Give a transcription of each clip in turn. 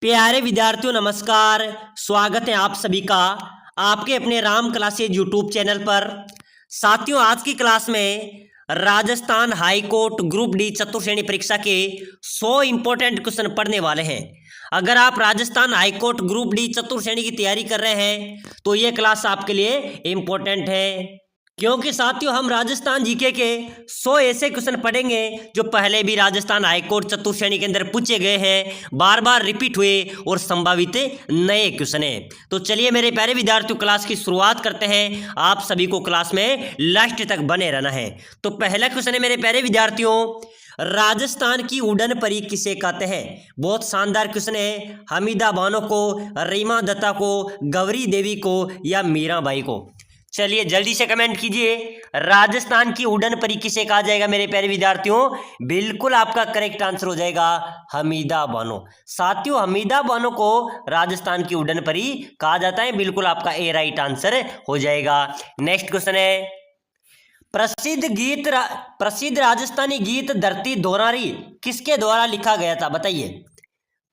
प्यारे विद्यार्थियों नमस्कार। स्वागत है आप सभी का आपके अपने राम क्लासेज यूट्यूब चैनल पर। साथियों, आज की क्लास में Rajasthan high court group D चतुर्श्रेणी परीक्षा के 100 इंपॉर्टेंट क्वेश्चन पढ़ने वाले हैं। अगर आप Rajasthan high court group D चतुर्श्रेणी की तैयारी कर रहे हैं तो ये क्लास आपके लिए इंपॉर्टेंट है, क्योंकि साथियों हम राजस्थान जीके के 100 ऐसे क्वेश्चन पढ़ेंगे जो पहले भी राजस्थान हाईकोर्ट चतुर्श्रेणी के अंदर पूछे गए हैं, बार बार रिपीट हुए और संभावित नए क्वेश्चन हैं। तो चलिए मेरे प्यारे विद्यार्थियों, क्लास की शुरुआत करते हैं। आप सभी को क्लास में लास्ट तक बने रहना है। तो पहला क्वेश्चन है मेरे प्यारे विद्यार्थियों, राजस्थान की उड़न परी किसे कहते हैं? बहुत शानदार क्वेश्चन है। हमीदा बानो को, रीमा दत्ता को, गौरी देवी को या मीराबाई को? चलिए जल्दी से कमेंट कीजिए, राजस्थान की उड़न परी किसे कहा जाएगा मेरे प्यारे विद्यार्थियों? बिल्कुल आपका करेक्ट आंसर हो जाएगा हमीदा बानो। साथियों हमीदा बानो को राजस्थान की उड़न परी कहा जाता है, बिल्कुल आपका ए राइट आंसर हो जाएगा। नेक्स्ट क्वेश्चन है, प्रसिद्ध राजस्थानी गीत धरती दोहरारी किसके द्वारा लिखा गया था? बताइए।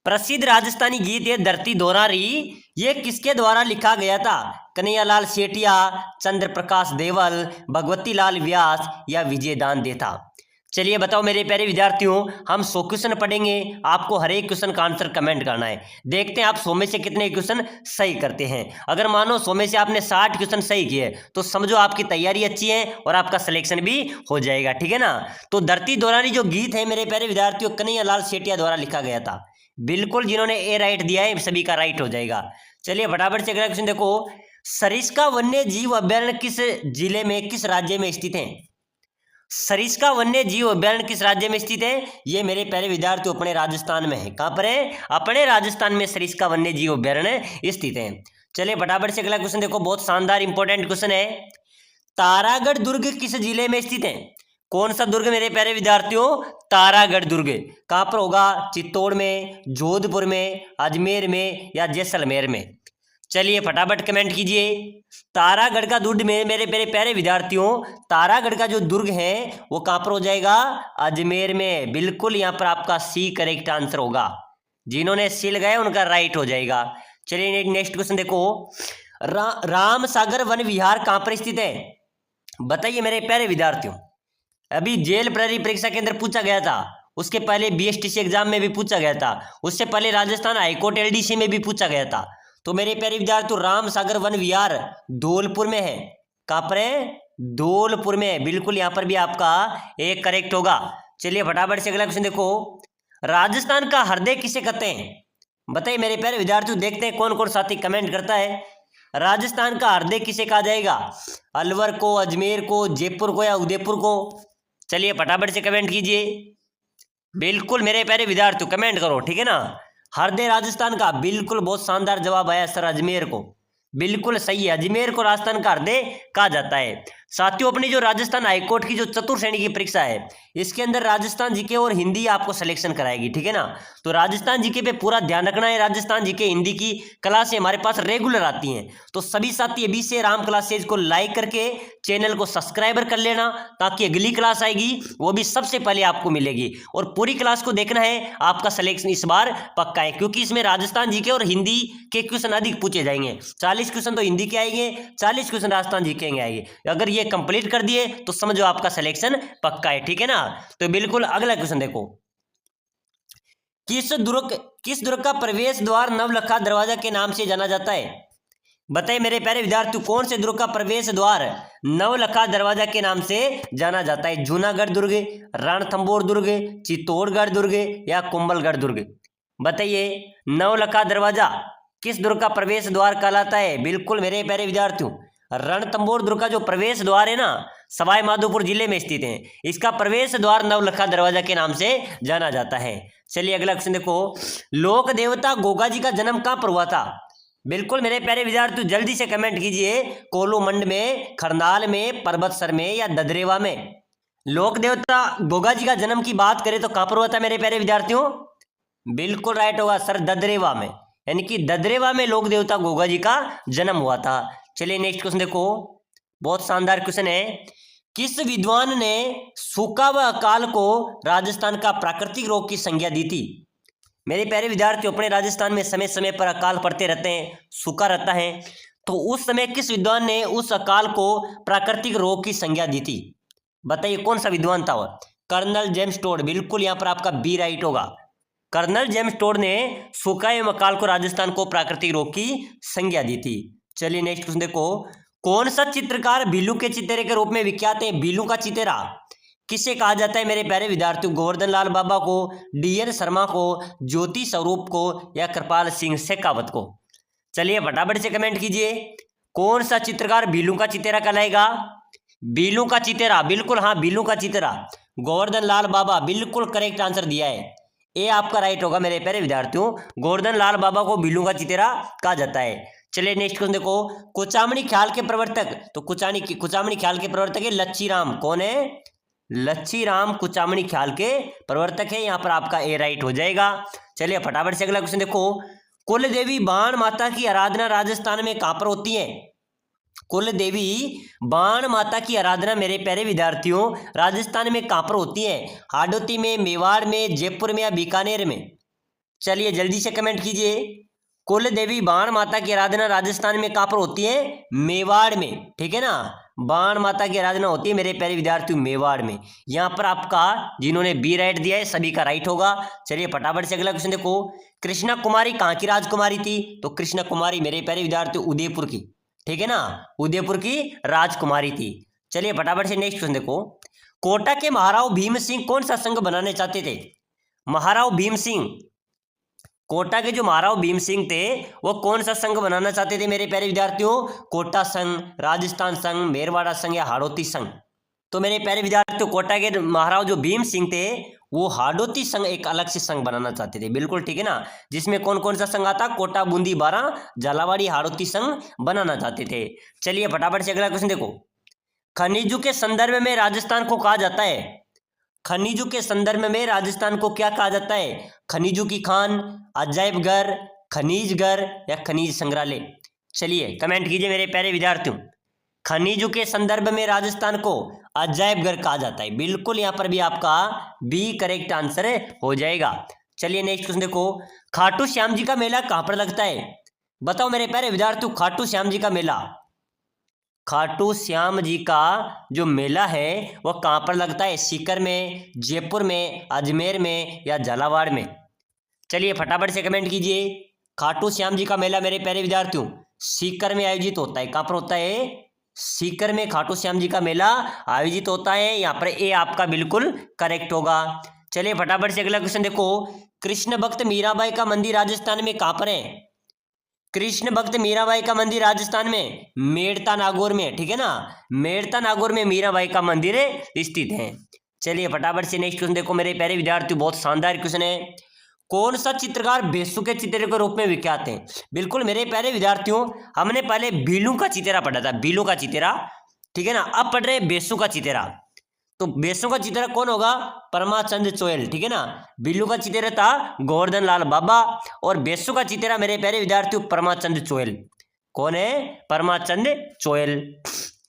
प्रसिद्ध राजस्थानी गीत ये धरती दोहरारी ये किसके द्वारा लिखा गया था? कन्हैयालाल सेठिया, चंद्र प्रकाश देवल, भगवती लाल व्यास या विजयदान देथा? चलिए बताओ मेरे प्यारे विद्यार्थियों, हम 100 क्वेश्चन पढ़ेंगे, आपको हर एक क्वेश्चन का आंसर कमेंट करना है। देखते हैं आप 100 में से कितने क्वेश्चन सही करते हैं। अगर मानो 100 में से आपने 60 क्वेश्चन सही किए तो समझो आपकी तैयारी अच्छी है और आपका सिलेक्शन भी हो जाएगा, ठीक है ना। तो धरती दोहरारी जो गीत है मेरे प्यारे विद्यार्थियों, कन्हैयालाल सेठिया द्वारा लिखा गया था। बिल्कुल जिन्होंने ए राइट दिया है सभी का राइट हो जाएगा। चलिए फटाफट से अगला क्वेश्चन देखो, सरिस्का वन्य जीव अभ्यारण्य किस जिले में, किस राज्य में स्थित है? सरिस्का वन्य जीव अभ्यारण्य किस राज्य में स्थित है? ये मेरे प्यारे विद्यार्थियों अपने राजस्थान में है। कहां पर है? अपने राजस्थान में सरिस्का वन्य जीव अभ्यारण्य स्थित है। चलिए फटाफट से अगला क्वेश्चन देखो, बहुत शानदार इंपॉर्टेंट क्वेश्चन है। तारागढ़ दुर्ग किस जिले में स्थित है? कौन सा दुर्ग मेरे प्यारे विद्यार्थियों? तारागढ़ दुर्ग। कहां पर होगा? चित्तौड़ में, जोधपुर में, अजमेर में या जैसलमेर में? चलिए फटाफट कमेंट कीजिए। तारागढ़ का दुर्ग में मेरे मेरे प्यारे विद्यार्थियों, तारागढ़ का जो दुर्ग है वो कहां पर हो जाएगा? अजमेर में। बिल्कुल यहां पर आपका सी करेक्ट आंसर होगा। जिन्होंने सी लगाया उनका राइट हो जाएगा। चलिए नेक्स्ट क्वेश्चन देखो, राम सागर वन विहार कहां पर स्थित है? बताइए मेरे प्यारे विद्यार्थियों। अभी जेल प्रहरी परीक्षा के अंदर पूछा गया था, उसके पहले बीएसटीसी एग्जाम में भी पूछा गया था, उससे पहले राजस्थान हाईकोर्ट एलडीसी में भी पूछा गया था। तो मेरे प्यारे विद्यार्थियों राम सागर वन विहार धौलपुर में है। कहां पर है? धौलपुर में है। बिल्कुल यहां पर भी आपका एक करेक्ट होगा। चलिए फटाफट से अगला क्वेश्चन देखो, राजस्थान का हृदय किसे कहते हैं? बताइए मेरे प्यारे विद्यार्थियों, देखते हैं कौन कौन साथी कमेंट करता है। राजस्थान का हृदय किसे कहा जाएगा? अलवर को, अजमेर को, जयपुर को या उदयपुर को? चलिए फटाफट से कमेंट कीजिए। बिल्कुल मेरे प्यारे विद्यार्थियों कमेंट करो, ठीक है ना। हृदय राजस्थान का, बिल्कुल बहुत शानदार जवाब आया सर, अजमेर को। बिल्कुल सही है, अजमेर को राजस्थान का हृदय कहा जाता है। साथियों अपनी जो राजस्थान हाईकोर्ट की जो चतुर्श्रेणी की परीक्षा है इसके अंदर राजस्थान जीके और हिंदी आपको सिलेक्शन कराएगी, ठीक है ना। तो राजस्थान जीके पे पूरा ध्यान रखना है। राजस्थान जीके हिंदी की क्लासें हमारे पास रेगुलर आती हैं, तो सभी साथी अभी से राम क्लासेज को लाइक करके चैनल को सब्सक्राइबर कर लेना, ताकि अगली क्लास आएगी वो भी सबसे पहले आपको मिलेगी। और पूरी क्लास को देखना है, आपका सिलेक्शन इस बार पक्का है, क्योंकि इसमें राजस्थान जीके और हिंदी के क्वेश्चन अधिक पूछे जाएंगे। 40 क्वेश्चन तो हिंदी के आएंगे, 40 क्वेश्चन राजस्थान जीके के आएंगे। अगर ये कंप्लीट कर दिए तो समझो आपका सिलेक्शन पक्का है, ठीक है ना। तो बिल्कुल अगला क्वेश्चन देखो, किस दुर्ग का प्रवेश द्वार नवलखा दरवाजा के नाम से जाना जाता है? बताइए मेरे प्यारे विद्यार्थियों, कौन से दुर्ग का प्रवेश द्वार नवलखा दरवाजा के नाम से जाना जाता है? जूनागढ़ दुर्ग, रणथंभौर दुर्ग, चित्तौड़गढ़ दुर्ग या कुंभलगढ़ दुर्ग? बताइए नवलखा दरवाजा किस दुर्ग का प्रवेश द्वार कहलाता है? बिल्कुल मेरे प्यारे विद्यार्थियों रणथंभौर दुर्ग का जो प्रवेश द्वार है ना, सवाई माधोपुर जिले में स्थित है। इसका प्रवेश द्वार नवलखा दरवाजा के नाम से जाना जाता है। चलिए अगला क्वेश्चन देखो, लोक देवता गोगा जी का जन्म कहां पर हुआ था? बिल्कुल मेरे प्यारे विद्यार्थियों जल्दी से कमेंट कीजिए, कोलूमंड में, खरनाल में, पर्वतसर में या ददरेवा में? लोक देवता गोगा जी का जन्म की बात करें तो कहां पर हुआ था मेरे प्यारे विद्यार्थियों? बिल्कुल राइट होगा सर, ददरेवा में। यानी कि ददरेवा में लोक देवता गोगा जी का जन्म हुआ था। चलिए नेक्स्ट क्वेश्चन देखो, बहुत शानदार क्वेश्चन है। किस विद्वान ने सूखा व अकाल को राजस्थान का प्राकृतिक रोग की संज्ञा दी थी? मेरे प्यारे विद्यार्थियों, अपने राजस्थान में समय समय पर अकाल पड़ते रहते हैं, सूखा रहता है, तो उस समय किस विद्वान ने उस अकाल को प्राकृतिक रोग की संज्ञा दी थी? बताइए कौन सा विद्वान था वह? Colonel James Tod. बिल्कुल यहाँ पर आपका बी राइट होगा। कर्नल जेम्स टोड ने सूखा एवं अकाल को राजस्थान को प्राकृतिक रोग की संज्ञा दी थी। चलिए नेक्स्ट क्वेश्चन देखो, कौन सा चित्रकार भीलू के चित्रे के रूप में विख्यात है? भीलू का चित्रा किसे कहा जाता है मेरे प्यारे विद्यार्थियों? गोवर्धन लाल बाबा को, डीएन शर्मा को, ज्योति स्वरूप को, या कृपाल सिंह शेखावत को? चलिए फटाफट से कमेंट कीजिए, कौन सा चित्रकार भीलू का चित्रा कहलाएगा? भीलू का चित्रा, बिल्कुल हाँ, भीलू का चित्रा गोवर्धन लाल बाबा, बिल्कुल करेक्ट आंसर दिया है। ये आपका राइट होगा मेरे प्यारे विद्यार्थियों, गोवर्धन लाल बाबा को भीलू का चित्रा कहा जाता है। चलिए नेक्स्ट क्वेश्चन देखो, कुचामणी ख्याल के प्रवर्तक, तो कुचामणी ख्याल के प्रवर्तक है लच्छी राम। कौन है? लच्छी राम कुचामणी ख्याल के प्रवर्तक है। यहाँ पर आपका ए राइट हो जाएगा। चलिए फटाफट से अगला क्वेश्चन देखो, कुल देवी बाण माता की आराधना राजस्थान में कहां पर होती है? कुल देवी बाण माता की आराधना मेरे प्यारे विद्यार्थियों राजस्थान में कहां पर होती है? हाडोती में, मेवाड़ में, जयपुर में, या बीकानेर में? चलिए जल्दी से कमेंट कीजिए, कुल देवी बाण माता की आराधना राजस्थान में कहां पर होती है? मेवाड़ में, ठीक है ना। बाण माता की आराधना होती है मेरे प्यारे विद्यार्थियों मेवाड़ में। यहाँ पर आपका जिन्होंने बी राइट दिया है सभी का राइट होगा। चलिए फटाफट से अगला क्वेश्चन देखो, कृष्णा कुमारी कहाँ की राजकुमारी थी? तो कृष्णा कुमारी मेरे प्यारे विद्यार्थियों उदयपुर की, ठीक है ना, उदयपुर की राजकुमारी थी। चलिए फटाफट से नेक्स्ट क्वेश्चन देखो, कोटा के महाराव भीम सिंह कौन सा संघ बनाने चाहते थे? महाराव भीम सिंह, कोटा के जो महाराव भीम सिंह थे वो कौन सा संघ बनाना चाहते थे मेरे प्यारे विद्यार्थियों? कोटा संघ, राजस्थान संघ, मेरवाड़ा संघ, या हाड़ौती संघ? तो मेरे प्यारे विद्यार्थियों कोटा के महाराव जो भीम सिंह थे वो हाड़ौती संघ एक अलग से संघ बनाना चाहते थे, बिल्कुल ठीक है ना। जिसमें कौन कौन सा संघ आता? कोटा, बूंदी, बारां, झालावाड़ी, हाड़ौती संघ बनाना चाहते थे। चलिए फटाफट से अगला क्वेश्चन देखो, खनिजों के संदर्भ में राजस्थान को कहा जाता है? खनिजों के संदर्भ में राजस्थान को क्या कहा जाता है? खनिजों की खान, अजायब घर, खनिज घर, या खनिज संग्रहालय? चलिए कमेंट कीजिए मेरे प्यारे विद्यार्थियों, खनिजों के संदर्भ में राजस्थान को अजायब घर कहा जाता है। बिल्कुल यहाँ पर भी आपका बी करेक्ट आंसर हो जाएगा। चलिए नेक्स्ट क्वेश्चन देखो, खाटू श्याम जी का मेला कहाँ पर लगता है? बताओ मेरे प्यारे विद्यार्थियों, खाटू श्याम जी का मेला, खाटू श्याम जी का जो मेला है वह कहाँ पर लगता है? सीकर में, जयपुर में, अजमेर में, या झालावाड़ में? चलिए फटाफट से कमेंट कीजिए, खाटू श्याम जी का मेला मेरे प्यारे विद्यार्थियों सीकर में आयोजित होता है। कहाँ पर होता है? सीकर में खाटू श्याम जी का मेला आयोजित होता है। यहाँ पर ए आपका बिल्कुल करेक्ट होगा। चलिए फटाफट से अगला क्वेश्चन देखो, कृष्ण भक्त मीराबाई का मंदिर राजस्थान में कहाँ पर है? कृष्ण भक्त मीराबाई का मंदिर राजस्थान में मेड़ता नागौर में, ठीक है ना, मेड़ता नागौर में मीराबाई का मंदिर स्थित है। चलिए फटाफट से नेक्स्ट क्वेश्चन देखो मेरे प्यारे विद्यार्थी, बहुत शानदार क्वेश्चन है, कौन सा चित्रकार बेसु के चित्र के रूप में विख्यात है? बिल्कुल मेरे प्यारे विद्यार्थियों हमने पहले भीलू का चित्रा पढ़ा था, भीलू का चित्रा, ठीक है ना। अब पढ़ रहे बेसु का चित्रा। तो बेसु का चित्रा कौन होगा? परमाचंद चोयल, ठीक है ना। भीलू का चित्रा था गोवर्धन लाल बाबा, और बेसु का चित्रा मेरे प्यारे विद्यार्थियों परमाचंद चोयल। कौन है? परमाचंद चोयल।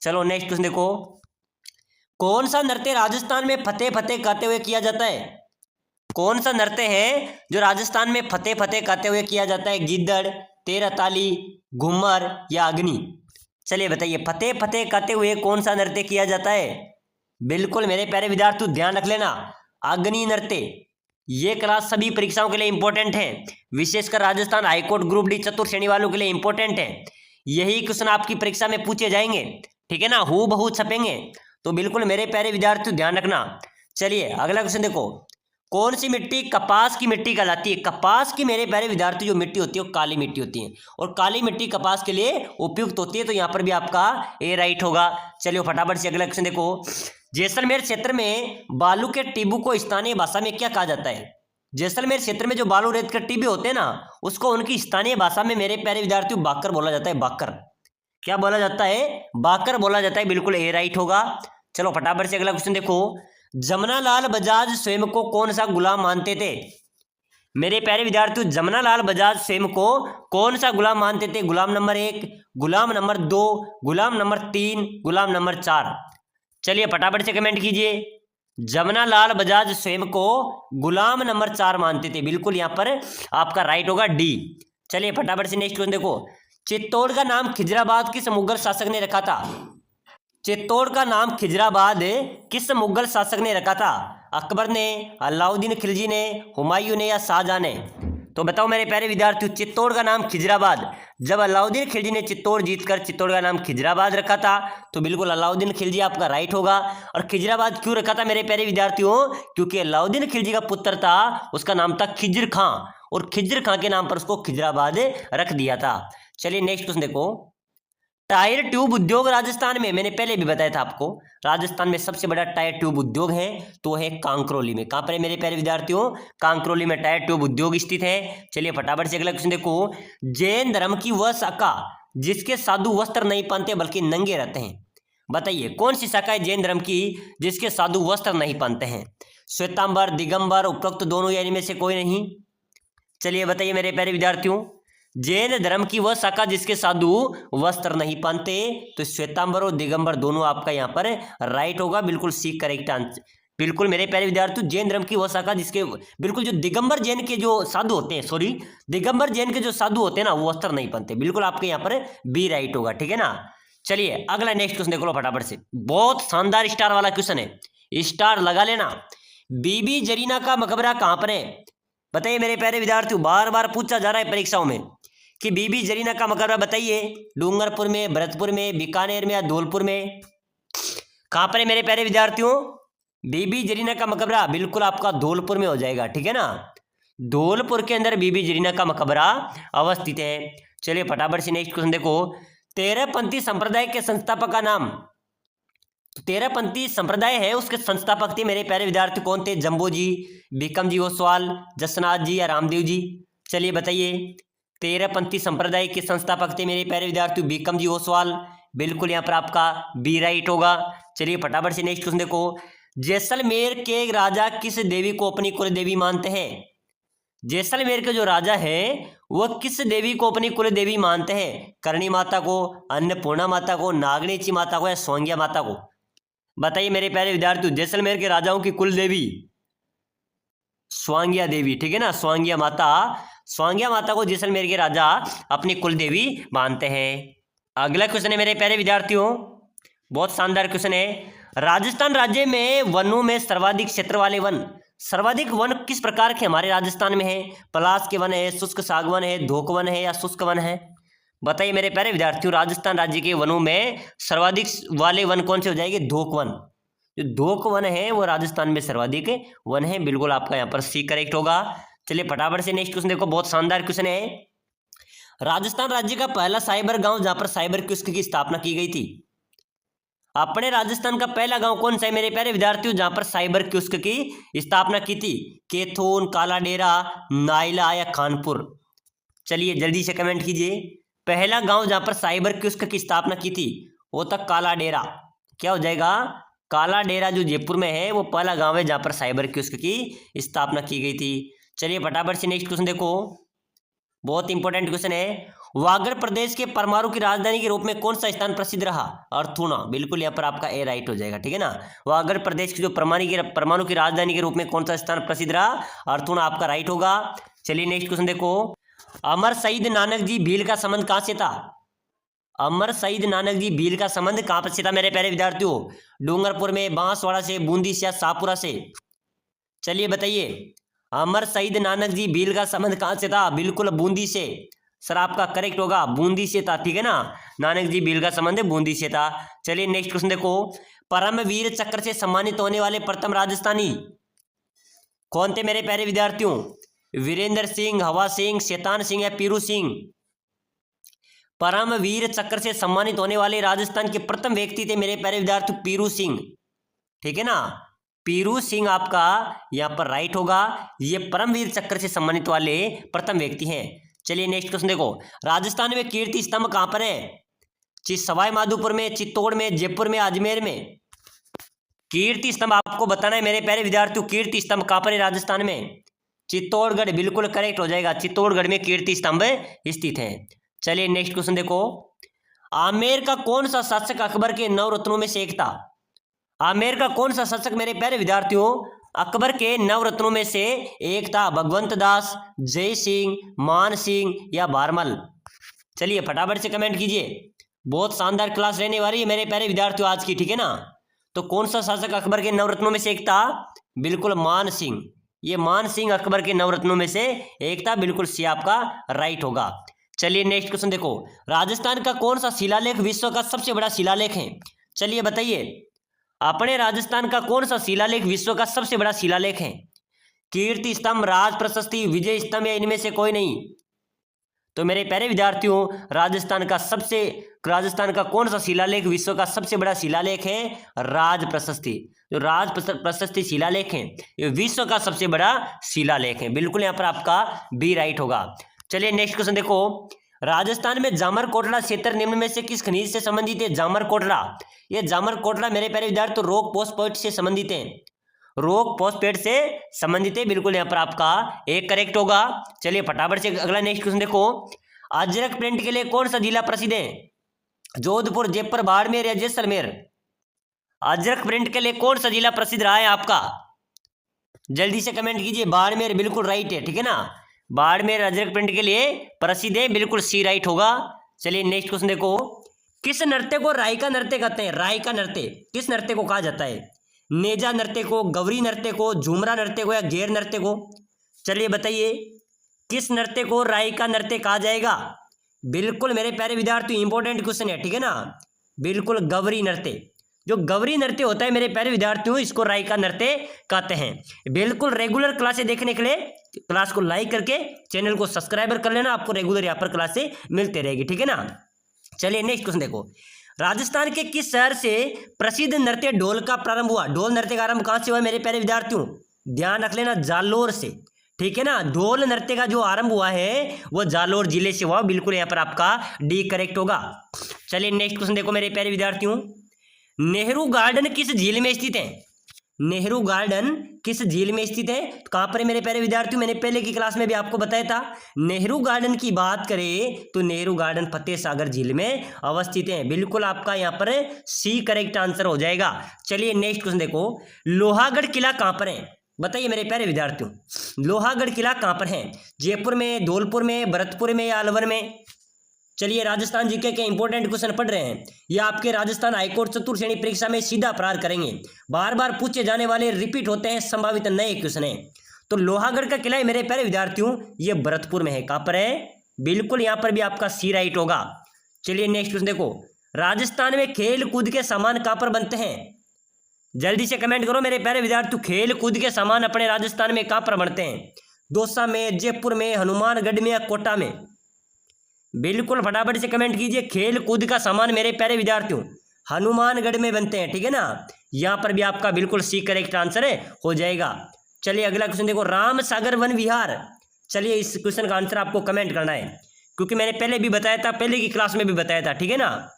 चलो नेक्स्ट क्वेश्चन देखो, कौन सा नृत्य राजस्थान में फतेह फतेह कहते हुए किया जाता है? कौन सा नृत्य है जो राजस्थान में फतेह फतेह कहते हुए किया जाता है? गिद्दड़, तेरह ताली, घूमर, या अग्नि? चलिए बताइए, फतेह फतेह कहते हुए कौन सा नृत्य किया जाता है? बिल्कुल मेरे प्यारे विद्यार्थी ध्यान रख लेना, अग्नि नृत्य। ये क्लास सभी परीक्षाओं के लिए इंपॉर्टेंट है, विशेषकर राजस्थान हाईकोर्ट ग्रुप डी चतुर्थ श्रेणी वालों के लिए इंपॉर्टेंट है। यही क्वेश्चन आपकी परीक्षा में पूछे जाएंगे, ठीक है ना, हूबहू छपेंगे। तो बिल्कुल मेरे प्यारे विद्यार्थी ध्यान रखना। चलिए अगला क्वेश्चन देखो, कौन सी मिट्टी कपास की मिट्टी कहलाती है? कपास की मेरे प्यारे विद्यार्थी जो मिट्टी होती है वो काली मिट्टी होती है, और काली मिट्टी कपास के लिए उपयुक्त होती है। तो यहाँ पर भी आपका ए राइट होगा। चलिए फटाफट से अगला क्वेश्चन देखो, जैसलमेर क्षेत्र में बालू के टिब्बू को स्थानीय भाषा में क्या कहा जाता है? जैसलमेर क्षेत्र में जो बालू रेत के टिब्बे होते हैं ना, उसको उनकी स्थानीय भाषा में मेरे प्यारे विद्यार्थियों बाकर बोला जाता है। बाकर, क्या बोला जाता है? बाकर बोला जाता है। बिल्कुल ए राइट होगा। चलो फटाफट से अगला क्वेश्चन देखो, जमनालाल बजाज स्वयं को कौन सा गुलाम मानते थे? मेरे प्यारे विद्यार्थियों जमनालाल बजाज स्वयं को कौन सा गुलाम मानते थे? गुलाम नंबर 1, गुलाम नंबर 2, गुलाम नंबर 3, गुलाम नंबर 4? चलिए फटाफट से कमेंट कीजिए, जमनालाल बजाज स्वयं को गुलाम नंबर 4 मानते थे। बिल्कुल यहाँ पर आपका राइट होगा डी। चलिए फटाफट से नेक्स्ट क्वेश्चन देखो। चित्तौड़ का नाम खिजराबाद किस मुगल शासक ने रखा था? चित्तौड़ का नाम खिजराबाद किस मुगल शासक ने रखा था? अकबर ने, अलाउद्दीन खिलजी ने, हुमायूं ने या शाहजहां ने? तो बताओ मेरे प्यारे विद्यार्थियों, चित्तौड़ का नाम खिजराबाद, जब अलाउद्दीन खिलजी ने चित्तौड़ जीतकर चित्तौड़ का नाम खिजराबाद रखा था, तो बिल्कुल अलाउद्दीन खिलजी आपका राइट होगा। और खिजराबाद क्यों रखा था मेरे प्यारे विद्यार्थियों? क्योंकि अलाउद्दीन खिलजी का पुत्र था, उसका नाम था खिज्र खां, और खिज्र खां के नाम पर उसको खिजराबाद रख दिया था। चलिए नेक्स्ट क्वेश्चन देखो। टायर ट्यूब उद्योग राजस्थान में, मैंने पहले भी बताया था आपको, राजस्थान में सबसे बड़ा टायर ट्यूब उद्योग है तो है कांकरोली में। कहां पर है मेरे प्यारे विद्यार्थियों? कांकरोली में टायर ट्यूब उद्योग स्थित है। चलिए फटाफट से अगला क्वेश्चन देखो। जैन धर्म की वह शाखा जिसके साधु वस्त्र नहीं पहनते बल्कि नंगे रहते हैं, बताइए कौन सी शाखा है जैन धर्म की जिसके साधु वस्त्र नहीं पहनते हैं? श्वेतांबर, दिगंबर, उपरोक्त दोनों या इनमें से कोई नहीं? चलिए बताइए मेरे प्यारे विद्यार्थियों, जैन धर्म की वह शाखा जिसके साधु वस्त्र नहीं पहनते, तो श्वेतांबर और दिगंबर दोनों आपका यहाँ पर राइट होगा। बिल्कुल सी करेक्ट आंसर। बिल्कुल मेरे प्यारे विद्यार्थियों, जैन धर्म की वह शाखा जिसके बिल्कुल जो दिगंबर जैन के जो साधु होते हैं, सॉरी दिगंबर जैन के जो साधु होते हैं ना, वो वस्त्र नहीं पहनते। बिल्कुल आपके यहाँ पर बी राइट होगा, ठीक है ना। चलिए अगला नेक्स्ट क्वेश्चन देख लो फटाफट से, बहुत शानदार स्टार वाला क्वेश्चन है, स्टार लगा लेना। बीबी जरीना का मकबरा कहाँ पर है? बताइए मेरे प्यारे विद्यार्थियों, बार बार पूछा जा रहा है परीक्षाओं में कि बीबी जरीना का मकबरा बताइए, डूंगरपुर में, भरतपुर में, बीकानेर में या धौलपुर में? कहां पर है मेरे प्यारे विद्यार्थियों बीबी जरीना का मकबरा? बिल्कुल आपका धौलपुर में हो जाएगा, ठीक है ना। धौलपुर के अंदर बीबी जरीना का मकबरा अवस्थित है। चलिए फटाफट से नेक्स्ट क्वेश्चन देखो। तेरहपंथी संप्रदाय के संस्थापक का नाम? तेरहपंथी संप्रदाय है, उसके संस्थापक थे मेरे प्यारे विद्यार्थी कौन थे? जम्बो जी, भीकम जी ओसवाल, जसनाथ जी या रामदेव जी? चलिए बताइए, तेरहपंथी संप्रदाय के संस्थापक थे मेरे प्यारे विद्यार्थियों भीकम जी ओसवाल। बिल्कुल यहाँ पर आपका बी राइट होगा। चलिए फटाफट से नेक्स्ट क्वेश्चन देखो। जैसलमेर के राजा किस देवी को अपनी कुल देवी मानते हैं? जैसलमेर के जो राजा है वह किस देवी को अपनी कुल देवी मानते हैं? करणी माता को, अन्नपूर्णा माता को, नागनेची माता को या सोंगिया माता को? बताइए मेरे प्यारे विद्यार्थियों, जैसलमेर के राजाओं की कुल देवी स्वांगिया देवी, ठीक है ना। स्वांगिया माता, स्वांगिया माता को जैसलमेर के राजा अपनी कुल देवी मानते हैं। अगला क्वेश्चन है मेरे प्यारे विद्यार्थियों, बहुत शानदार क्वेश्चन है। राजस्थान राज्य में वनों में सर्वाधिक क्षेत्र वाले वन, सर्वाधिक वन किस प्रकार के हमारे राजस्थान में है? पलाश के वन है, शुष्क सागवन है, धोक वन है या शुष्क वन है? बताइए मेरे प्यारे विद्यार्थियों, राजस्थान राज्य के वनों में सर्वाधिक वाले वन कौन से हो जाएंगे? धोक वन। जो धोक वन है वो राजस्थान में सर्वाधिक वन है। बिल्कुल आपका यहाँ पर सी करेक्ट होगा। चलिए फटाफट से नेक्स्ट क्वेश्चन देखो, बहुत शानदार क्वेश्चन है। राजस्थान राज्य का पहला साइबर गांव जहां पर साइबर कियोस्क की स्थापना की गई थी, अपने राजस्थान का पहला गांव कौन सा है मेरे प्यारे विद्यार्थियों जहां पर साइबर कियोस्क की स्थापना की थी? केथोन, काला डेरा, नाइला या खानपुर? चलिए जल्दी से कमेंट कीजिए। पहला गांव जहां पर साइबर कियोस्क की स्थापना की थी वो था काला डेरा। क्या हो जाएगा? काला डेरा जो जयपुर में है वो पहला गांव है जहां पर साइबर कियोस्क की स्थापना की गई थी। चलिए फटाफट से नेक्स्ट क्वेश्चन देखो, बहुत इंपॉर्टेंट क्वेश्चन है। वागड़ प्रदेश के परमाणु की राजधानी के रूप में कौन सा स्थान प्रसिद्ध रहा? अर्थुना। बिल्कुल यहाँ पर आपका ए राइट हो जाएगा, ठीक है ना। वागड़ प्रदेश की जो परमाणु की राजधानी के रूप में कौन सा स्थान प्रसिद्ध रहा? अर्थुना आपका राइट होगा। चलिए नेक्स्ट क्वेश्चन देखो। अमर शहीद नानक जी भील का संबंध कहां से था? अमर शहीद नानक जी भील का संबंध कहां से था मेरे प्यारे विद्यार्थियों? डूंगरपुर में, बांसवाड़ा से, बूंदी से या शाहपुरा से? चलिए बताइए, अमर शहीद नानक जी भील का संबंध कहां से था? बिल्कुल बूंदी से। सर आपका करेक्ट होगा, बूंदी से था, ठीक है ना। नानक जी भील का संबंध बूंदी से था। चलिए नेक्स्ट क्वेश्चन देखो। परमवीर चक्र से सम्मानित होने वाले प्रथम राजस्थानी कौन थे मेरे प्यारे विद्यार्थियों? वीरेंद्र सिंह, हवा सिंह, शैतान सिंह या पीरू सिंह? परमवीर चक्र से सम्मानित होने वाले राजस्थान के प्रथम व्यक्ति थे मेरे प्यारे विद्यार्थी पीरू सिंह, ठीक है ना। पीरू सिंह आपका यहाँ पर राइट होगा। ये परमवीर चक्र से सम्मानित वाले प्रथम व्यक्ति हैं। चलिए नेक्स्ट क्वेश्चन देखो। राजस्थान में कीर्ति स्तंभ कहां पर है? सवाई माधोपुर में, चित्तौड़ में, जयपुर में, अजमेर में? कीर्ति स्तंभ आपको बताना है मेरे प्यारे विद्यार्थियों, कीर्ति स्तंभ कहां पर है राजस्थान में? चित्तौड़गढ़। बिल्कुल करेक्ट हो जाएगा, चित्तौड़गढ़ में कीर्ति स्तंभ स्थित है। चलिए नेक्स्ट क्वेश्चन देखो। आमेर का कौन सा शासक अकबर के 9 रत्नों में से एक था? आमेर का कौन सा शासक मेरे प्यारे विद्यार्थियों अकबर के नवरत्नों में से एक था? भगवंत दास, जय सिंह, मान सिंह या बारमल? चलिए फटाफट से कमेंट कीजिए। बहुत शानदार क्लास रहने वाली है मेरे प्यारे विद्यार्थियों आज की, ठीक है ना। तो कौन सा शासक अकबर के नवरत्नों में से एक था? बिल्कुल मान सिंह। ये मान सिंह अकबर के नवरत्नों में से एक था, बिल्कुल सी आपका राइट होगा। चलिए नेक्स्ट क्वेश्चन देखो, राजस्थान का कौन सा शिलालेख विश्व का सबसे बड़ा शिलालेख है? चलिए बताइए, अपने राजस्थान का कौन सा शिलालेख विश्व का सबसे बड़ा शिलालेख है? कीर्ति स्तंभ, राज प्रशस्ति, विजय स्तंभ या इनमें से कोई नहीं? तो मेरे प्यारे विद्यार्थियों राजस्थान का कौन सा शिलालेख विश्व का सबसे बड़ा शिलालेख है? राज प्रशस्ति। जो राज प्रशस्ति शिलालेख है ये विश्व का सबसे बड़ा शिलालेख है। बिल्कुल यहाँ पर आपका बी राइट होगा। चलिए नेक्स्ट क्वेश्चन देखो, राजस्थान में जामर कोटला क्षेत्र निम्न में से किस खनिज से संबंधित है? जामर कोटला, ये जामर कोटला मेरे प्यारे विद्यार्थी रॉक फॉस्फेट से संबंधित है। रॉक फॉस्फेट से संबंधित है, बिल्कुल यहाँ पर आपका एक करेक्ट होगा। चलिए फटाफट से अगला नेक्स्ट क्वेश्चन देखो, अजरक प्रिंट के लिए कौन सा जिला प्रसिद्ध है? जोधपुर, जयपुर, बाड़मेर या जैसलमेर? अजरक प्रिंट के लिए कौन सा जिला प्रसिद्ध रहा है आपका? जल्दी से कमेंट कीजिए। बाड़मेर बिल्कुल राइट है, ठीक है ना। बाड़मेर अजरक प्रिंट के लिए प्रसिद्ध है, बिल्कुल सी राइट होगा। चलिए नेक्स्ट क्वेश्चन देखो, किस नृत्य को राय का नृत्य कहते हैं? राय का नृत्य किस नृत्य को कहा जाता है? नेजा नृत्य को, गौरी नृत्य को, झूमरा नृत्य को या घेर नृत्य को? चलिए बताइए किस नृत्य को राय का नृत्य कहा जाएगा? बिल्कुल मेरे प्यारे विद्यार्थी इंपॉर्टेंट क्वेश्चन है, ठीक है ना। बिल्कुल गौरी नृत्य, जो गौरी नृत्य होता है मेरे प्यारे विद्यार्थियों इसको राय का नृत्य कहते हैं। बिल्कुल रेगुलर क्लासें देखने के लिए क्लास को लाइक करके चैनल को सब्सक्राइबर कर लेना, आपको रेगुलर यहाँ पर क्लासें मिलते रहेगी, ठीक है ना। चलिए नेक्स्ट क्वेश्चन देखो, राजस्थान के किस शहर से प्रसिद्ध नृत्य ढोल का प्रारंभ हुआ? ढोल नृत्य का आरंभ कहां से हुआ मेरे प्यारे विद्यार्थियों? ध्यान रख लेना, जालोर से, ठीक है ना। ढोल नृत्य का जो आरंभ हुआ है वो जालोर जिले से हुआ, बिल्कुल यहाँ पर आपका डी करेक्ट होगा। चलिए नेक्स्ट क्वेश्चन देखो मेरे प्यारे विद्यार्थियों, नेहरू गार्डन किस झील में स्थित है? नेहरू गार्डन किस झील में स्थित है? तो कहां पर है मेरे प्यारे विद्यार्थियों? मैंने पहले की क्लास में भी आपको बताया था। नेहरू गार्डन की बात करें तो नेहरू गार्डन फतेह सागर झील में अवस्थित है, बिल्कुल आपका यहाँ पर सी करेक्ट आंसर हो जाएगा। चलिए नेक्स्ट क्वेश्चन देखो, लोहागढ़ किला कहां पर है? बताइए मेरे प्यारे विद्यार्थियों लोहागढ़ किला कहां पर है? जयपुर में, धौलपुर में, भरतपुर में या अलवर में? चलिए राजस्थान जीके के इंपॉर्टेंट क्वेश्चन पढ़ रहे हैं, ये आपके राजस्थान हाईकोर्ट चतुर्थ श्रेणी परीक्षा में सीधा प्रहार करेंगे। बार बार पूछे जाने वाले रिपीट होते हैं, संभावित नए क्वेश्चन है। तो लोहागढ़ का किला है मेरे प्यारे विद्यार्थियों ये भरतपुर में है। कहां पर है? बिल्कुल यहाँ पर भी आपका सी राइट होगा। चलिए नेक्स्ट क्वेश्चन देखो, राजस्थान में खेल कूद के सामान कहां पर बनते हैं? जल्दी से कमेंट करो मेरे प्यारे विद्यार्थी, खेल कूद के सामान अपने राजस्थान में कहां पर बनते हैं? दौसा में, जयपुर में, हनुमानगढ़ में या कोटा में? बिल्कुल फटाफट से कमेंट कीजिए। खेल कूद का सामान मेरे प्यारे विद्यार्थियों हनुमानगढ़ में बनते हैं, ठीक है ना। यहाँ पर भी आपका बिल्कुल सी करेक्ट आंसर हो जाएगा। चलिए अगला क्वेश्चन देखो, राम सागर वन विहार। चलिए इस क्वेश्चन का आंसर आपको कमेंट करना है, क्योंकि मैंने पहले भी बताया था, पहले की क्लास में भी बताया था, ठीक है ना।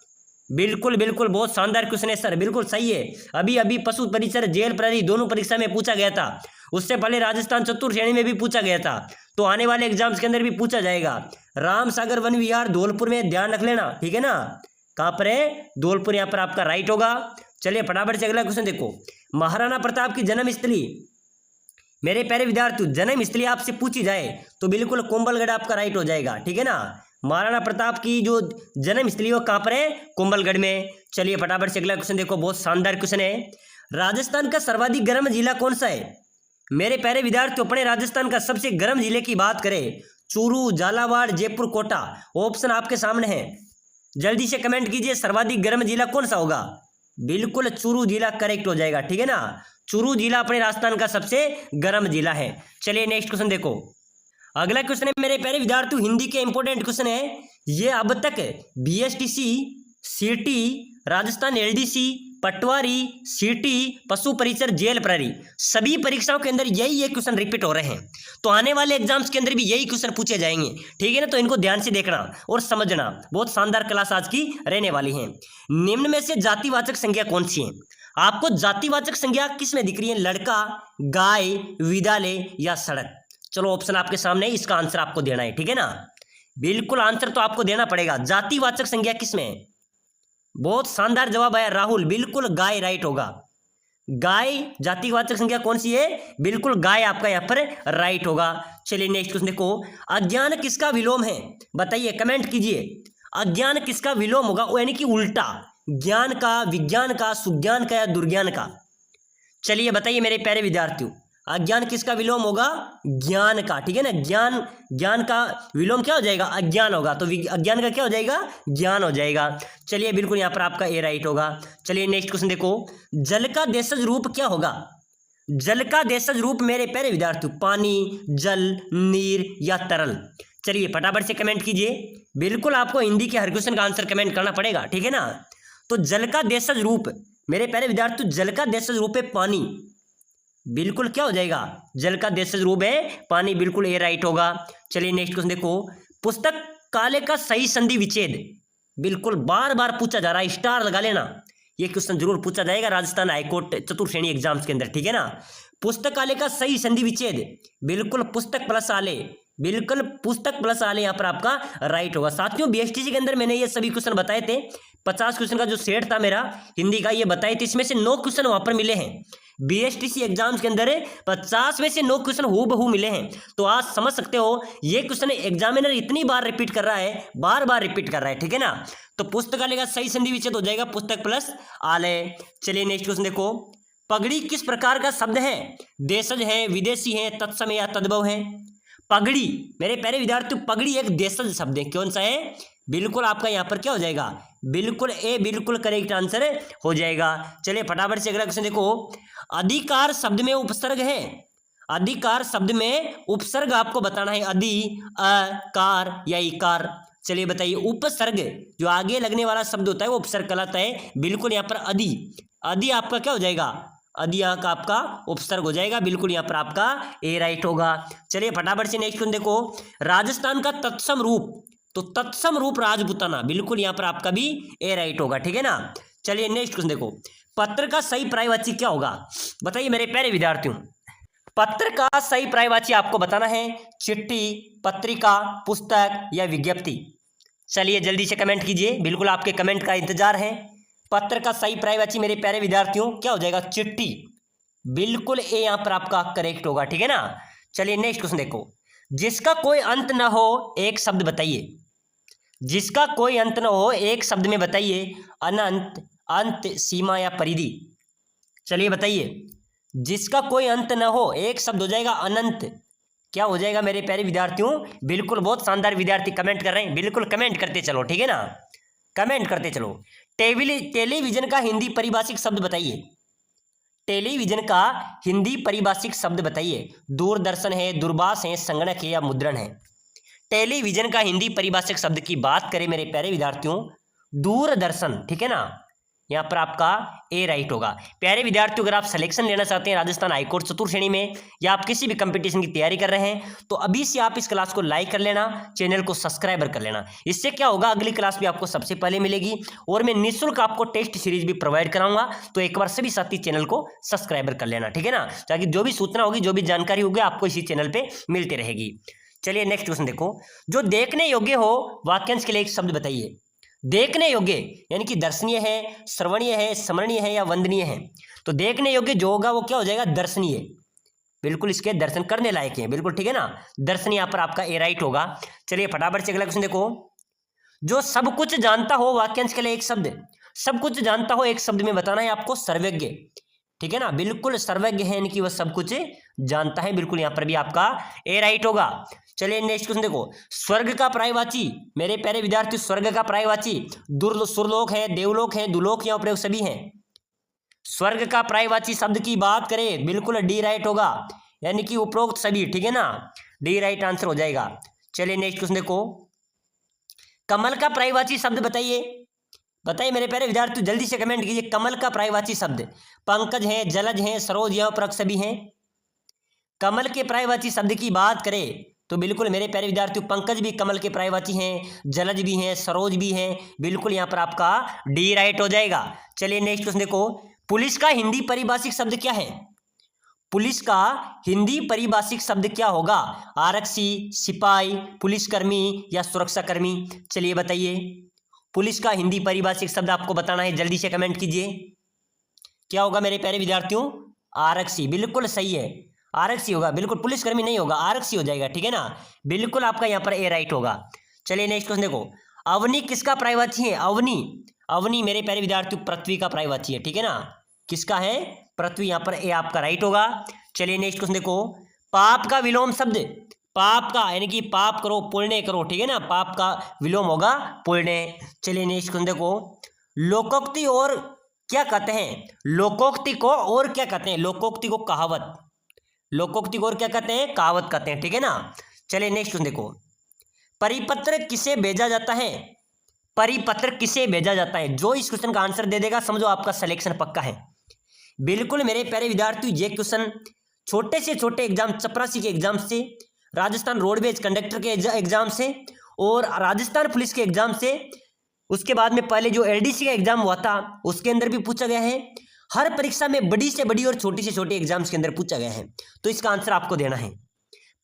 बिल्कुल बिल्कुल बहुत शानदार क्वेश्चन है सर, बिल्कुल सही है। अभी अभी पशु परिसर, जेल प्रहरी दोनों परीक्षा में पूछा गया था, उससे पहले राजस्थान चतुर्थ श्रेणी में भी पूछा गया था, तो आने वाले एग्जाम्स के अंदर भी पूछा जाएगा। राम सागर वन विहार धौलपुर में, ध्यान रख लेना, ठीक है ना। कहां पर है? धौलपुर, यहाँ पर आपका राइट होगा। चलिए फटाफट से अगला क्वेश्चन देखो, महाराणा प्रताप की जन्मस्थली मेरे प्यारे विद्यार्थियों जन्मस्थली आपसे पूछी जाए तो बिल्कुल कुंभलगढ़ आपका राइट हो जाएगा, ठीक है ना। महाराणा प्रताप की जो जन्मस्थली वो कहां पर है? कुंभलगढ़ में। चलिए फटाफट से अगला क्वेश्चन देखो, बहुत शानदार क्वेश्चन है, राजस्थान का सर्वाधिक गर्म जिला कौन सा है? मेरे प्यारे विद्यार्थियों अपने राजस्थान का सबसे गर्म जिले की बात करें, चूरू, झालावाड़, जयपुर, कोटा, ऑप्शन आपके सामने है। जल्दी से कमेंट कीजिए सर्वाधिक गर्म जिला कौन सा होगा? बिल्कुल चूरू जिला करेक्ट हो जाएगा, ठीक है ना। चूरू जिला अपने राजस्थान का सबसे गर्म जिला है। चलिए नेक्स्ट क्वेश्चन देखो, अगला क्वेश्चन है मेरे प्यारे विद्यार्थियों हिंदी के इंपॉर्टेंट क्वेश्चन है, ये अब तक बीएसटीसी, सीटी, राजस्थान एलडीसी, पटवारी, सीटी, पशु परिसर, जेल प्रहरी सभी परीक्षाओं के अंदर यही क्वेश्चन रिपीट हो रहे हैं, तो आने वाले एग्जाम्स के अंदर भी यही क्वेश्चन पूछे जाएंगे, ठीक है ना। तो इनको ध्यान से देखना और समझना, बहुत शानदार क्लास आज की रहने वाली है। निम्न में से जातिवाचक संज्ञा कौन सी है? आपको जातिवाचक संज्ञा किस में दिख रही है? लड़का, गाय, विद्यालय या सड़क? चलो ऑप्शन आपके सामने, इसका आंसर आपको देना है, ठीक है ना। बिल्कुल आंसर तो आपको देना पड़ेगा। जातिवाचक संज्ञा किस में? बहुत शानदार जवाब आया राहुल, बिल्कुल गाय राइट होगा। गाय जातिवाचक संख्या कौन सी है? बिल्कुल गाय आपका यहाँ पर राइट होगा। चलिए नेक्स्ट क्वेश्चन देखो, अज्ञान किसका विलोम है? बताइए, कमेंट कीजिए। अज्ञान किसका विलोम होगा, यानी कि उल्टा, ज्ञान का, विज्ञान का, सुज्ञान का या दुर्ज्ञान का? चलिए बताइए मेरे प्यारे विद्यार्थियों, अज्ञान किसका विलोम होगा? ज्ञान का, ठीक है ना। ज्ञान का विलोम क्या हो जाएगा? अज्ञान होगा, तो अज्ञान का क्या हो जाएगा? ज्ञान हो जाएगा। चलिए बिल्कुल यहाँ पर आपका ए राइट होगा। चलिए नेक्स्ट क्वेश्चन देखो, जल का देशज रूप क्या होगा? जल का देशज रूप मेरे प्यारे विद्यार्थियों, पानी, जल, नीर या तरल? चलिए फटाफट से कमेंट कीजिए। बिल्कुल आपको हिंदी के हर क्वेश्चन का आंसर कमेंट करना पड़ेगा, ठीक है ना। तो जल का देशज रूप मेरे प्यारे विद्यार्थियों, जल का देशज रूप है पानी। बिल्कुल क्या हो जाएगा? जल का देशज रूप है पानी, बिल्कुल ए राइट होगा। चलिए नेक्स्ट क्वेश्चन देखो, पुस्तक काले का सही संधि विच्छेद? बिल्कुल बार बार पूछा जा रहा है, स्टार लगा लेना, ये क्वेश्चन जरूर पूछा जाएगा राजस्थान हाईकोर्ट चतुर्थ श्रेणी एग्जाम्स के अंदर, ठीक है ना। पुस्तक काले का सही संधि विच्छेद, बिल्कुल पुस्तक प्लस आले, बिल्कुल पुस्तक प्लस आले यहाँ पर आपका राइट होगा। साथियों बीएसटीसी के अंदर मैंने ये सभी क्वेश्चन बताए थे, 50 क्वेश्चन का जो सेट था मेरा हिंदी का, ये बताए थे, इसमें से 9 क्वेश्चन वहां पर मिले हैं। बीएसटीसी एग्जाम्स के अंदर 50 में से 9 क्वेश्चन हूबहू मिले हैं। तो आज समझ सकते हो ये क्वेश्चन एग्जामिनर इतनी बार रिपीट कर रहा है, बार बार रिपीट कर रहा है, ठीक है ना। तो पुस्तकालय का सही संधि विच्छेद हो जाएगा पुस्तक प्लस आलय। चलिए नेक्स्ट क्वेश्चन देखो, पगड़ी किस प्रकार का शब्द है? देशज है, विदेशी है, तत्सम या तद्भव है? पगड़ी मेरे प्यारे विद्यार्थियों, पगड़ी एक देशज शब्द है, कौन सा है? बिल्कुल आपका यहाँ पर क्या हो जाएगा? बिल्कुल ए, बिल्कुल करेक्ट आंसर हो जाएगा। चलिए फटाफट से अगला क्वेश्चन देखो, अधिकार शब्द में उपसर्ग है? अधिकार शब्द में उपसर्ग आपको बताना है, अधि, अकार या इकार? चलिए बताइए, उपसर्ग जो आगे लगने वाला शब्द होता है वो उपसर्ग कहलाता है। बिल्कुल यहाँ पर अधि, अधि आपका क्या हो जाएगा? अधि यहाँ का आपका उपसर्ग हो जाएगा, बिल्कुल यहाँ पर आपका ए राइट होगा। चलिए फटाफट से नेक्स्ट क्वेश्चन देखो, राजस्थान का तत्सम रूप? तो तत्सम रूप राजपूताना, बिल्कुल यहाँ पर आपका भी ए राइट होगा, ठीक है ना। चलिए नेक्स्ट क्वेश्चन देखो, पत्र का सही पर्यायवाची क्या होगा? बताइए मेरे प्यारे विद्यार्थियों, पत्र का सही पर्यायवाची आपको बताना है, चिट्ठी, पत्रिका, पुस्तक या विज्ञप्ति? चलिए जल्दी से कमेंट कीजिए, बिल्कुल आपके कमेंट का इंतजार है। पत्र का सही पर्यायवाची मेरे प्यारे विद्यार्थियों क्या हो जाएगा? चिट्ठी, बिल्कुल ए यहाँ पर आपका करेक्ट होगा, ठीक है ना। चलिए नेक्स्ट क्वेश्चन देखो, जिसका कोई अंत न हो एक शब्द बताइए। जिसका कोई अंत न हो एक शब्द में बताइए, अनंत, अंत, सीमा या परिधि? चलिए बताइए, जिसका कोई अंत न हो एक शब्द हो जाएगा अनंत, क्या हो जाएगा मेरे प्यारे विद्यार्थियों? बिल्कुल बहुत शानदार विद्यार्थी कमेंट कर रहे हैं, बिल्कुल कमेंट करते चलो, ठीक है ना, कमेंट करते चलो। टेलीविजन का हिंदी परिभाषिक शब्द बताइए। टेलीविजन का हिंदी परिभाषिक शब्द बताइए। दूरदर्शन है, दूरभाष है, संगणक है या मुद्रण है? टेलीविजन का हिंदी परिभाषिक शब्द की बात करें मेरे प्यारे विद्यार्थियों, दूरदर्शन, ठीक है ना, यहाँ पर आपका ए राइट होगा। प्यारे विद्यार्थियों, अगर आप सिलेक्शन लेना चाहते हैं राजस्थान हाईकोर्ट चतुर्थ श्रेणी में, या आप किसी भी कंपटीशन की तैयारी कर रहे हैं, तो अभी से आप इस क्लास को लाइक कर लेना, चैनल को सब्सक्राइबर कर लेना। इससे क्या होगा, अगली क्लास भी आपको सबसे पहले मिलेगी, और मैं निःशुल्क आपको टेस्ट सीरीज भी प्रोवाइड कराऊंगा। तो एक बार सभी साथी चैनल को सब्सक्राइबर कर लेना, ठीक है ना, ताकि जो भी सूचना होगी, जो भी जानकारी होगी, आपको इसी चैनल पर मिलती रहेगी। चलिए नेक्स्ट क्वेश्चन देखो, जो देखने योग्य हो वाक्यांश के लिए एक शब्द बताइए। देखने योग्य यानी कि दर्शनीय है, श्रवणीय है, स्मरणीय है या वंदनीय है? तो देखने योग्य जो होगा वो क्या हो जाएगा? दर्शनीय, बिल्कुल इसके दर्शन करने लायक है, बिल्कुल ठीक है ना, दर्शनीय यहाँ पर आपका ए राइट होगा। चलिए फटाफट से अगला क्वेश्चन देखो, जो सब कुछ जानता हो वाक्यांश के लिए एक शब्द, सब कुछ जानता हो एक शब्द में बताना है आपको, सर्वज्ञ, ठीक है ना, बिल्कुल सर्वज्ञ है, यानी कि वह सब कुछ जानता है, बिल्कुल यहाँ पर भी आपका ए राइट होगा। चलिए नेक्स्ट क्वेश्चन देखो, स्वर्ग का पर्यायवाची मेरे प्यारे विद्यार्थी, स्वर्ग का पर्यायवाची सुरलोक है, देवलोक है, दुलोक या प्रयोग सभी हैं? स्वर्ग का पर्यायवाची शब्द की बात करें, बिल्कुल डी राइट होगा, यानी कि उपरोक्त सभी, ठीक है ना, डी राइट आंसर हो जाएगा। चलिए नेक्स्ट क्वेश्चन देखो, कमल का पर्यायवाची शब्द बताइए। बताइए मेरे प्यारे विद्यार्थी, जल्दी से कमेंट कीजिए, कमल का पर्यायवाची शब्द? पंकज है, जलज है, सरोज या प्रयोग सभी हैं? कमल के पर्यायवाची शब्द की बात करें तो बिल्कुल मेरे प्यारे विद्यार्थियों, पंकज भी कमल के पर्यायवाची हैं, जलज भी हैं, सरोज भी हैं, बिल्कुल यहाँ पर आपका डी राइट हो जाएगा। चलिए नेक्स्ट क्वेश्चन देखो, पुलिस का हिंदी परिभाषिक शब्द क्या है? पुलिस का हिंदी परिभाषिक शब्द क्या होगा? आरक्षी, सिपाही, पुलिसकर्मी या सुरक्षाकर्मी? चलिए बताइए, पुलिस का हिंदी परिभाषिक शब्द आपको बताना है, जल्दी से कमेंट कीजिए। क्या होगा मेरे प्यारे विद्यार्थियों? आरक्षी, बिल्कुल सही है, आरक्षी होगा, बिल्कुल पुलिसकर्मी नहीं होगा, आरक्षी हो जाएगा, ठीक है ना, बिल्कुल आपका यहाँ पर ए राइट होगा। चलिए नेक्स्ट क्वेश्चन देखो, अवनी किसका पर्यायवाची है? अवनी, अवनी मेरे प्यारे विद्यार्थियों पृथ्वी का पर्यायवाची है, ठीक है ना, किसका है? पृथ्वी, यहाँ पर ए आपका राइट होगा। चलिए नेक्स्ट क्वेश्चन देखो, पाप का विलोम शब्द, पाप का यानी कि पाप करो पुण्य करो, ठीक है ना, पाप का विलोम होगा पुण्य। चलिए नेक्स्ट क्वेश्चन देखो, लोकोक्ति और क्या कहते हैं? लोकोक्ति को और क्या कहते हैं? लोकोक्ति को कहावत, लोकोक्ति को और क्या कहते हैं? कहावत कहते हैं, ठीक है ना। चलिए नेक्स्ट क्वेश्चन देखो, परिपत्र किसे भेजा जाता है? परिपत्र किसे भेजा जाता है? जो इस क्वेश्चन का आंसर दे देगा समझो आपका सिलेक्शन पक्का है। बिल्कुल मेरे प्यारे विद्यार्थियों, ये क्वेश्चन छोटे से छोटे एग्जाम, चपरासी के एग्जाम से, राजस्थान रोडवेज कंडक्टर के एग्जाम से और राजस्थान पुलिस के एग्जाम से, उसके बाद में पहले जो एलडीसी का एग्जाम हुआ था उसके अंदर भी पूछा गया है। हर परीक्षा में बड़ी से बड़ी और छोटी से छोटी एग्जाम्स के अंदर पूछा गया है, तो इसका आंसर आपको देना है।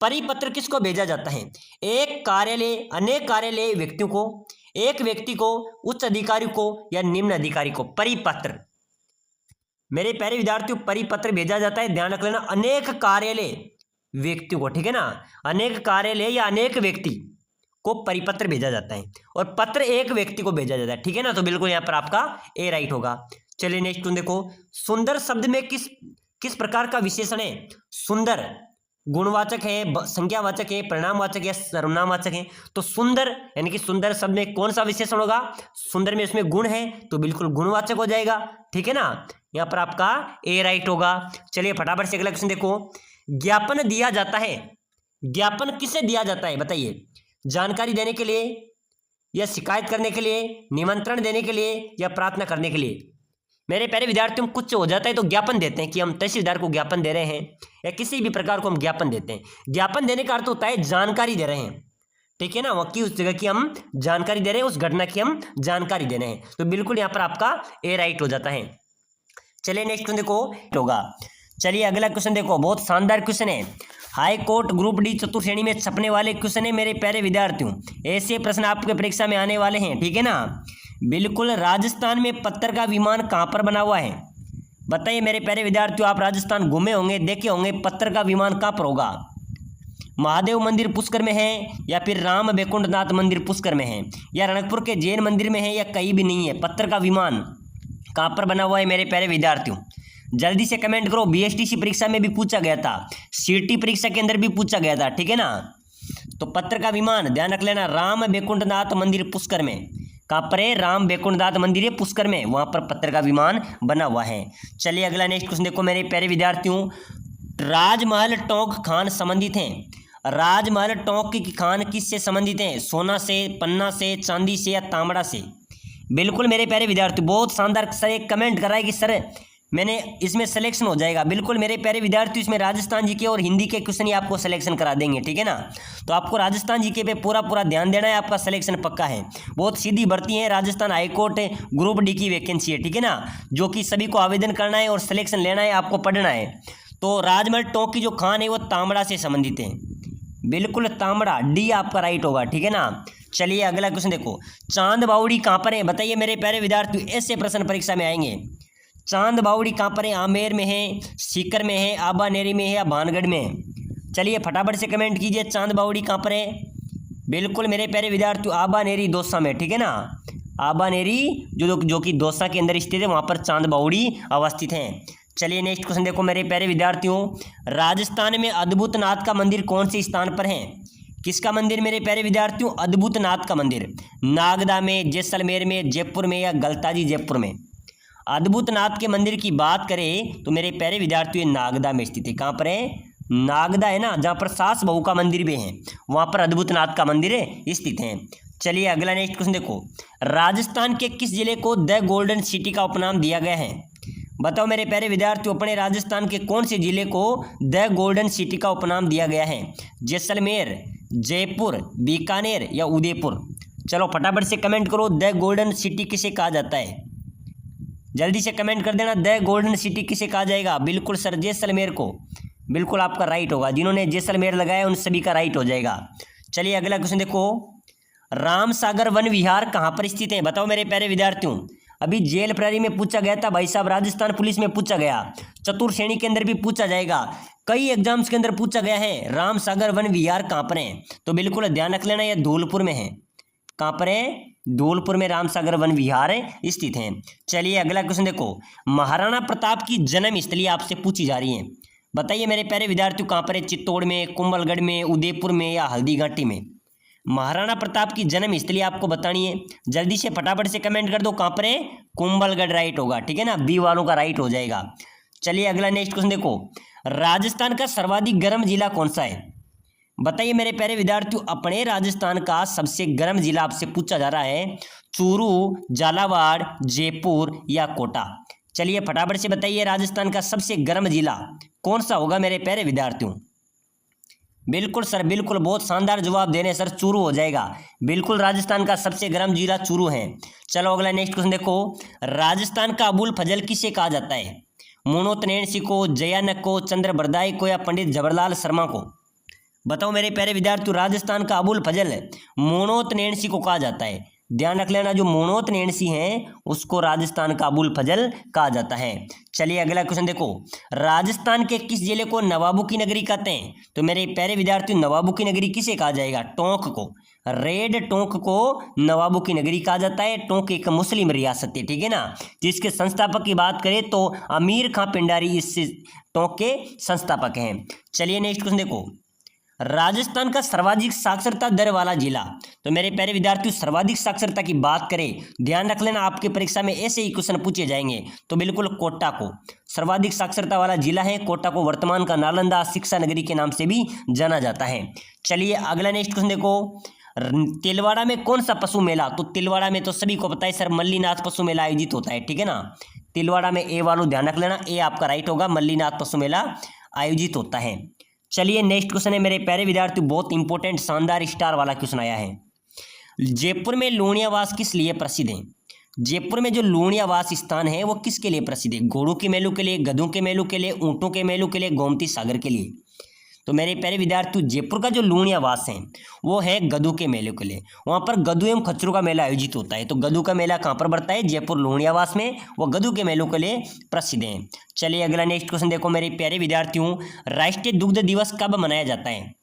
परिपत्र किसको भेजा जाता है? एक कार्यालय, अनेक कार्यालय व्यक्तियों को, एक व्यक्ति को, उच्च अधिकारी को या निम्न अधिकारी को। परिपत्र मेरे प्यारे विद्यार्थियों परिपत्र भेजा जाता है, ध्यान रख लेना, अनेक कार्यालय व्यक्तियों को, ठीक है ना, अनेक कार्यालय या अनेक व्यक्ति को परिपत्र भेजा जाता है और पत्र एक व्यक्ति को भेजा जाता है, ठीक है ना, तो बिल्कुल यहाँ पर आपका ए राइट होगा। चलिए नेक्स्ट देखो, सुंदर शब्द में किस प्रकार का विशेषण है? सुंदर गुणवाचक है, संज्ञावाचक है, परिणामवाचक है, सर्वनामवाचक है। तो सुंदर यानी कि सुंदर शब्द में कौन सा विशेषण होगा? सुंदर में उसमें गुण है तो बिल्कुल गुणवाचक हो जाएगा, ठीक है ना, यहाँ पर आपका ए राइट होगा। चलिए फटाफट से अगला क्वेश्चन देखो, ज्ञापन दिया जाता है, ज्ञापन किसे दिया जाता है बताइए? जानकारी देने के लिए या शिकायत करने के लिए, निमंत्रण देने के लिए या प्रार्थना करने के लिए? मेरे प्यारे विद्यार्थियों कुछ हो जाता है तो ज्ञापन देते हैं कि हम तहसीलदार को ज्ञापन दे रहे हैं या किसी भी प्रकार को हम ज्ञापन देते हैं। ज्ञापन देने का अर्थ होता है जानकारी दे रहे हैं, ठीक है ना, वह की उस जगह की हम जानकारी दे रहे हैं, उस घटना की हम जानकारी दे रहे हैं, तो बिल्कुल यहाँ पर आपका ए राइट हो जाता है। चलिए नेक्स्ट क्वेश्चन देखो होगा। चलिए अगला क्वेश्चन देखो, बहुत शानदार क्वेश्चन है, हाई कोर्ट ग्रुप डी चतुर्थ श्रेणी में छपने वाले क्वेश्चन है मेरे प्यारे विद्यार्थियों, ऐसे प्रश्न आपके परीक्षा में आने वाले हैं, ठीक है ना। बिल्कुल, राजस्थान में पत्थर का विमान कहाँ पर बना हुआ है? बताइए मेरे प्यारे विद्यार्थियों, आप राजस्थान घूमे होंगे, देखे होंगे, पत्थर का विमान कहाँ पर होगा? महादेव मंदिर पुष्कर में है या फिर राम बैकुंठनाथ मंदिर पुष्कर में है या रणकपुर के जैन मंदिर में है या कहीं भी नहीं है? पत्थर का विमान कहाँ पर बना हुआ है मेरे प्यारे विद्यार्थियों? जल्दी से कमेंट करो। बीएसटीसी परीक्षा में भी पूछा गया था, सीटी परीक्षा के अंदर भी पूछा गया था, ठीक है ना। तो पत्थर का विमान ध्यान रख लेना, राम बैकुंठनाथ मंदिर पुष्कर में। कहाँ पर है? राम बैकुंठनाथ मंदिर है पुष्कर में, वहां पर पत्थर का विमान बना हुआ है। चलिए अगला नेक्स्ट क्वेश्चन देखो मेरे प्यारे विद्यार्थियों, राजमहल टोंक खान संबंधित हैं। राजमहल टोंक की खान किससे संबंधित है? सोना से, पन्ना से, चांदी से या तांबड़ा से? बिल्कुल मेरे प्यारे विद्यार्थी, बहुत शानदार। सर एक कमेंट कर रहा है कि सर मैंने इसमें सिलेक्शन हो जाएगा। बिल्कुल मेरे प्यारे विद्यार्थी, इसमें राजस्थान जीके और हिंदी के क्वेश्चन ही आपको सिलेक्शन करा देंगे, ठीक है ना। तो आपको राजस्थान जीके पे पूरा ध्यान देना है, आपका सिलेक्शन पक्का है। बहुत सीधी भर्ती है, राजस्थान हाईकोर्ट ग्रुप डी की वैकेंसी है, ठीक है ना, जो कि सभी को आवेदन करना है और सिलेक्शन लेना है, आपको पढ़ना है। तो राजमहल टोंक की जो खान है वो तांबड़ा से संबंधित है, बिल्कुल तांबड़ा, डी आपका राइट होगा, ठीक है ना। चलिए अगला क्वेश्चन देखो, चांद बावड़ी कहाँ पर है? बताइए मेरे प्यारे विद्यार्थी, ऐसे प्रश्न परीक्षा में आएंगे। चांद बावड़ी कहाँ पर है? आमेर में है, सीकर में है, आबानेरी में है या भानगढ़ में है? चलिए फटाफट से कमेंट कीजिए, चांद बावड़ी कहाँ पर है? बिल्कुल मेरे प्यारे विद्यार्थियों, आबानेरी दौसा में, ठीक है ना। आबानेरी जो कि दौसा के अंदर स्थित है, वहाँ पर चांद बावड़ी अवस्थित है। चलिए नेक्स्ट क्वेश्चन देखो मेरे प्यारे विद्यार्थियों, राजस्थान में अद्भुत नाथ का मंदिर कौन से स्थान पर है? किसका मंदिर मेरे प्यारे विद्यार्थियों? अद्भुत नाथ का मंदिर। नागदा में, जैसलमेर में, जयपुर में या गलताजी जयपुर में? अद्भुत नाथ के मंदिर की बात करें तो मेरे प्यारे विद्यार्थियों नागदा में स्थित है। कहाँ पर है? नागदा है ना, जहाँ पर सास बहू का मंदिर भी है, वहाँ पर अद्भुत नाथ का मंदिर स्थित है। चलिए अगला नेक्स्ट क्वेश्चन देखो, राजस्थान के किस जिले को द गोल्डन सिटी का उपनाम दिया गया है? बताओ मेरे प्यारे विद्यार्थियों, अपने राजस्थान के कौन से जिले को द गोल्डन सिटी का उपनाम दिया गया है? जैसलमेर, जयपुर, बीकानेर या उदयपुर? चलो फटाफट से कमेंट करो, द गोल्डन सिटी किसे कहा जाता है? जल्दी से कमेंट कर देना, द गोल्डन सिटी किसे कहा जाएगा? बिल्कुल सर जैसलमेर को, बिल्कुल आपका राइट होगा। जिन्होंने जैसलमेर लगाया उन सभी का राइट हो जाएगा। चलिए अगला क्वेश्चन देखो, रामसागर वन विहार कहाँ पर स्थित है? बताओ मेरे प्यारे विद्यार्थियों, अभी जेल प्रहरी में पूछा गया था भाई साहब, राजस्थान पुलिस में पूछा गया, चतुर श्रेणी के अंदर भी पूछा जाएगा, कई एग्जाम्स के अंदर पूछा गया है। राम सागर वन विहार कहाँ पर है? तो बिल्कुल ध्यान रख लेना, यह धौलपुर में है। कहाँ पर है? धौलपुर में राम सागर वन विहार स्थित है। चलिए अगला क्वेश्चन देखो, महाराणा प्रताप की जन्म स्थली आपसे पूछी जा रही है। बताइए मेरे प्यारे विद्यार्थियों, कहाँ पर है? चित्तौड़ में, कुंभलगढ़ में, उदयपुर में या हल्दीघाटी में? महाराणा प्रताप की जन्म स्थली आपको बतानी है। जल्दी से फटाफट से कमेंट कर दो, कहाँ पर है? कुंभलगढ़ राइट होगा, ठीक है ना, बी वालों का राइट हो जाएगा। चलिए अगला नेक्स्ट क्वेश्चन देखो, राजस्थान का सर्वाधिक गर्म जिला कौन सा है? बताइए मेरे प्यारे विद्यार्थियों, अपने राजस्थान का सबसे गर्म जिला आपसे पूछा जा रहा है। चूरू, झालावाड़, जयपुर या कोटा? चलिए फटाफट से बताइए, राजस्थान का सबसे गर्म जिला कौन सा होगा मेरे प्यारे विद्यार्थियों? बिल्कुल सर, बिल्कुल, बहुत शानदार जवाब दे रहे हैं सर, चूरू हो जाएगा। बिल्कुल राजस्थान का सबसे गर्म जिला चूरू है। चलो अगला नेक्स्ट क्वेश्चन देखो, राजस्थान का अबुल फजल किसे कहा जाता है? मोनोत्नेन सिंह को, जयानक को, चंद्र बरदाई को या पंडित जवाहरलाल शर्मा को? बताओ मेरे प्यारे विद्यार्थियों, राजस्थान का अबुल फजल मोनोत्नेन सिंह को कहा जाता है। ध्यान रख लेना, जो मोनोत्नेन सिंह हैं उसको राजस्थान का अबुल फजल कहा जाता है। चलिए अगला क्वेश्चन देखो, राजस्थान के किस जिले को नवाबों की नगरी कहते हैं? तो मेरे प्यारे विद्यार्थियों, नवाबों की नगरी किसे कहा जाएगा? टोंक को, रेड टोंक को नवाबों की नगरी कहा जाता है। टोंक एक मुस्लिम रियासत है, ठीक है ना, जिसके संस्थापक की बात करें तो अमीर खां पिंडारी इस टोंक के संस्थापक हैं। चलिए नेक्स्ट क्वेश्चन देखो, राजस्थान का सर्वाधिक साक्षरता दर वाला जिला? तो मेरे प्यारे विद्यार्थियों, सर्वाधिक साक्षरता की बात करें, ध्यान रख लेना, आपके परीक्षा में ऐसे ही क्वेश्चन पूछे जाएंगे, तो बिल्कुल कोटा को सर्वाधिक साक्षरता वाला जिला है। कोटा को वर्तमान का नालंदा शिक्षा नगरी के नाम से भी जाना जाता है। चलिए अगला नेक्स्ट क्वेश्चन देखो, तिलवाड़ा में कौन सा पशु मेला? तो तिलवाड़ा में तो सभी को पता है सर, मल्लीनाथ पशु मेला आयोजित होता है, ठीक है ना। तिलवाड़ा में ए वालों ध्यान रख लेना, ए आपका राइट होगा, मल्लीनाथ पशु मेला आयोजित होता है। चलिए नेक्स्ट क्वेश्चन है मेरे प्यारे विद्यार्थियों, बहुत इंपॉर्टेंट शानदार स्टार वाला क्वेश्चन आया है। जयपुर में लूणियावास किस लिए प्रसिद्ध है? जयपुर में जो लूणियावास स्थान है वो किसके लिए प्रसिद्ध है? घोड़ों के मेलों के लिए, गधों के मेलों के लिए, ऊँटों के मेलों के लिए, गोमती सागर के लिए? तो मेरे प्यारे विद्यार्थियों, जयपुर का जो लूणियावास है वो है गधों के मेले के लिए। वहाँ पर गधों एवं खच्चरों का मेला आयोजित होता है। तो गधों का मेला कहाँ पर बढ़ता है? जयपुर लूणियावास में, वो गधों के मेलों के लिए प्रसिद्ध है। चलिए अगला नेक्स्ट क्वेश्चन देखो मेरे प्यारे विद्यार्थियों, राष्ट्रीय दुग्ध दिवस कब मनाया जाता है?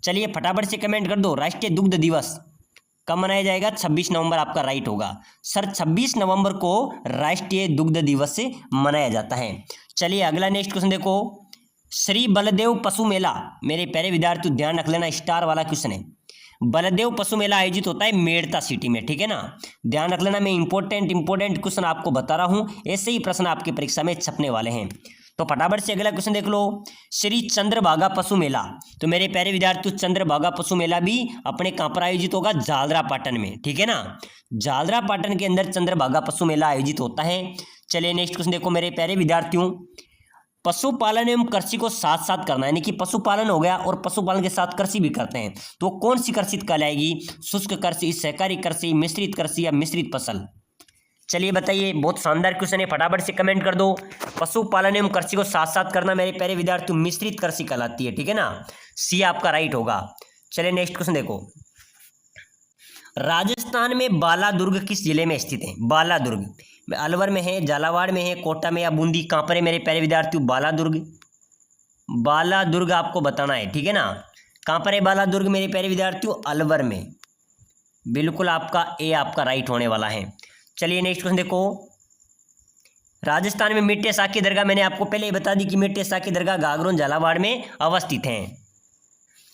चलिए फटाफट से कमेंट कर दो, राष्ट्रीय दुग्ध दिवस कब मनाया जाएगा? 26 नवंबर आपका राइट होगा सर, 26 नवंबर को राष्ट्रीय दुग्ध दिवस से मनाया जाता है। चलिए अगला नेक्स्ट क्वेश्चन देखो, श्री बलदेव पशु मेला, मेरे प्यारे विद्यार्थियों ध्यान रख लेना, स्टार वाला क्वेश्चन है। बलदेव पशु मेला आयोजित होता है मेड़ता सिटी में, ठीक है ना, ध्यान रख लेना। मैं इंपॉर्टेंट क्वेश्चन आपको बता रहा हूँ, ऐसे ही प्रश्न आपकी परीक्षा में छपने वाले हैं। तो फटाफट से अगला क्वेश्चन देख लो, श्री चंद्रभागा पशु मेला। तो मेरे प्यारे विद्यार्थियों, चंद्रभागा पशु मेला भी अपने कहाँ पर आयोजित होगा? झालरा पाटन में, ठीक है ना, झालरा पाटन के अंदर चंद्रभागा पशु मेला आयोजित होता है। चलिए नेक्स्ट क्वेश्चन देखो मेरे प्यारे विद्यार्थियों, पशुपालन एवं कृषि को साथ साथ करना, यानी कि पशुपालन हो गया और पशुपालन के साथ कृषि भी करते हैं, तो कौन सी कृषि कहलाएगी? शुष्क कृषि, सहकारी कृषि, मिश्रित कृषि या मिश्रित फसल? चलिए बताइए, बहुत शानदार क्वेश्चन है, फटाफट से कमेंट कर दो। पशुपालन एवं कृषि को साथ साथ करना मेरे प्यारे विद्यार्थियों मिश्रित कृषि कहलाती है, ठीक है ना, सी आपका राइट होगा। चलिए नेक्स्ट क्वेश्चन देखो, राजस्थान में बालादुर्ग किस जिले में स्थित है? बालादुर्ग अलवर में है, झालावाड़ में है, कोटा में या बूंदी? कहाँ पर है मेरे प्यारे विद्यार्थियों? बालादुर्ग, बालादुर्ग आपको बताना है, ठीक है ना। कहाँ पर है बालादुर्ग मेरे प्यारे विद्यार्थियों? अलवर में, बिल्कुल आपका ए आपका राइट होने वाला है। चलिए नेक्स्ट क्वेश्चन देखो, राजस्थान में मिट्टे साख की दरगाह, मैंने आपको पहले ही बता दी कि मिट्टे साख की दरगाह गागरोन झालावाड़ में अवस्थित है।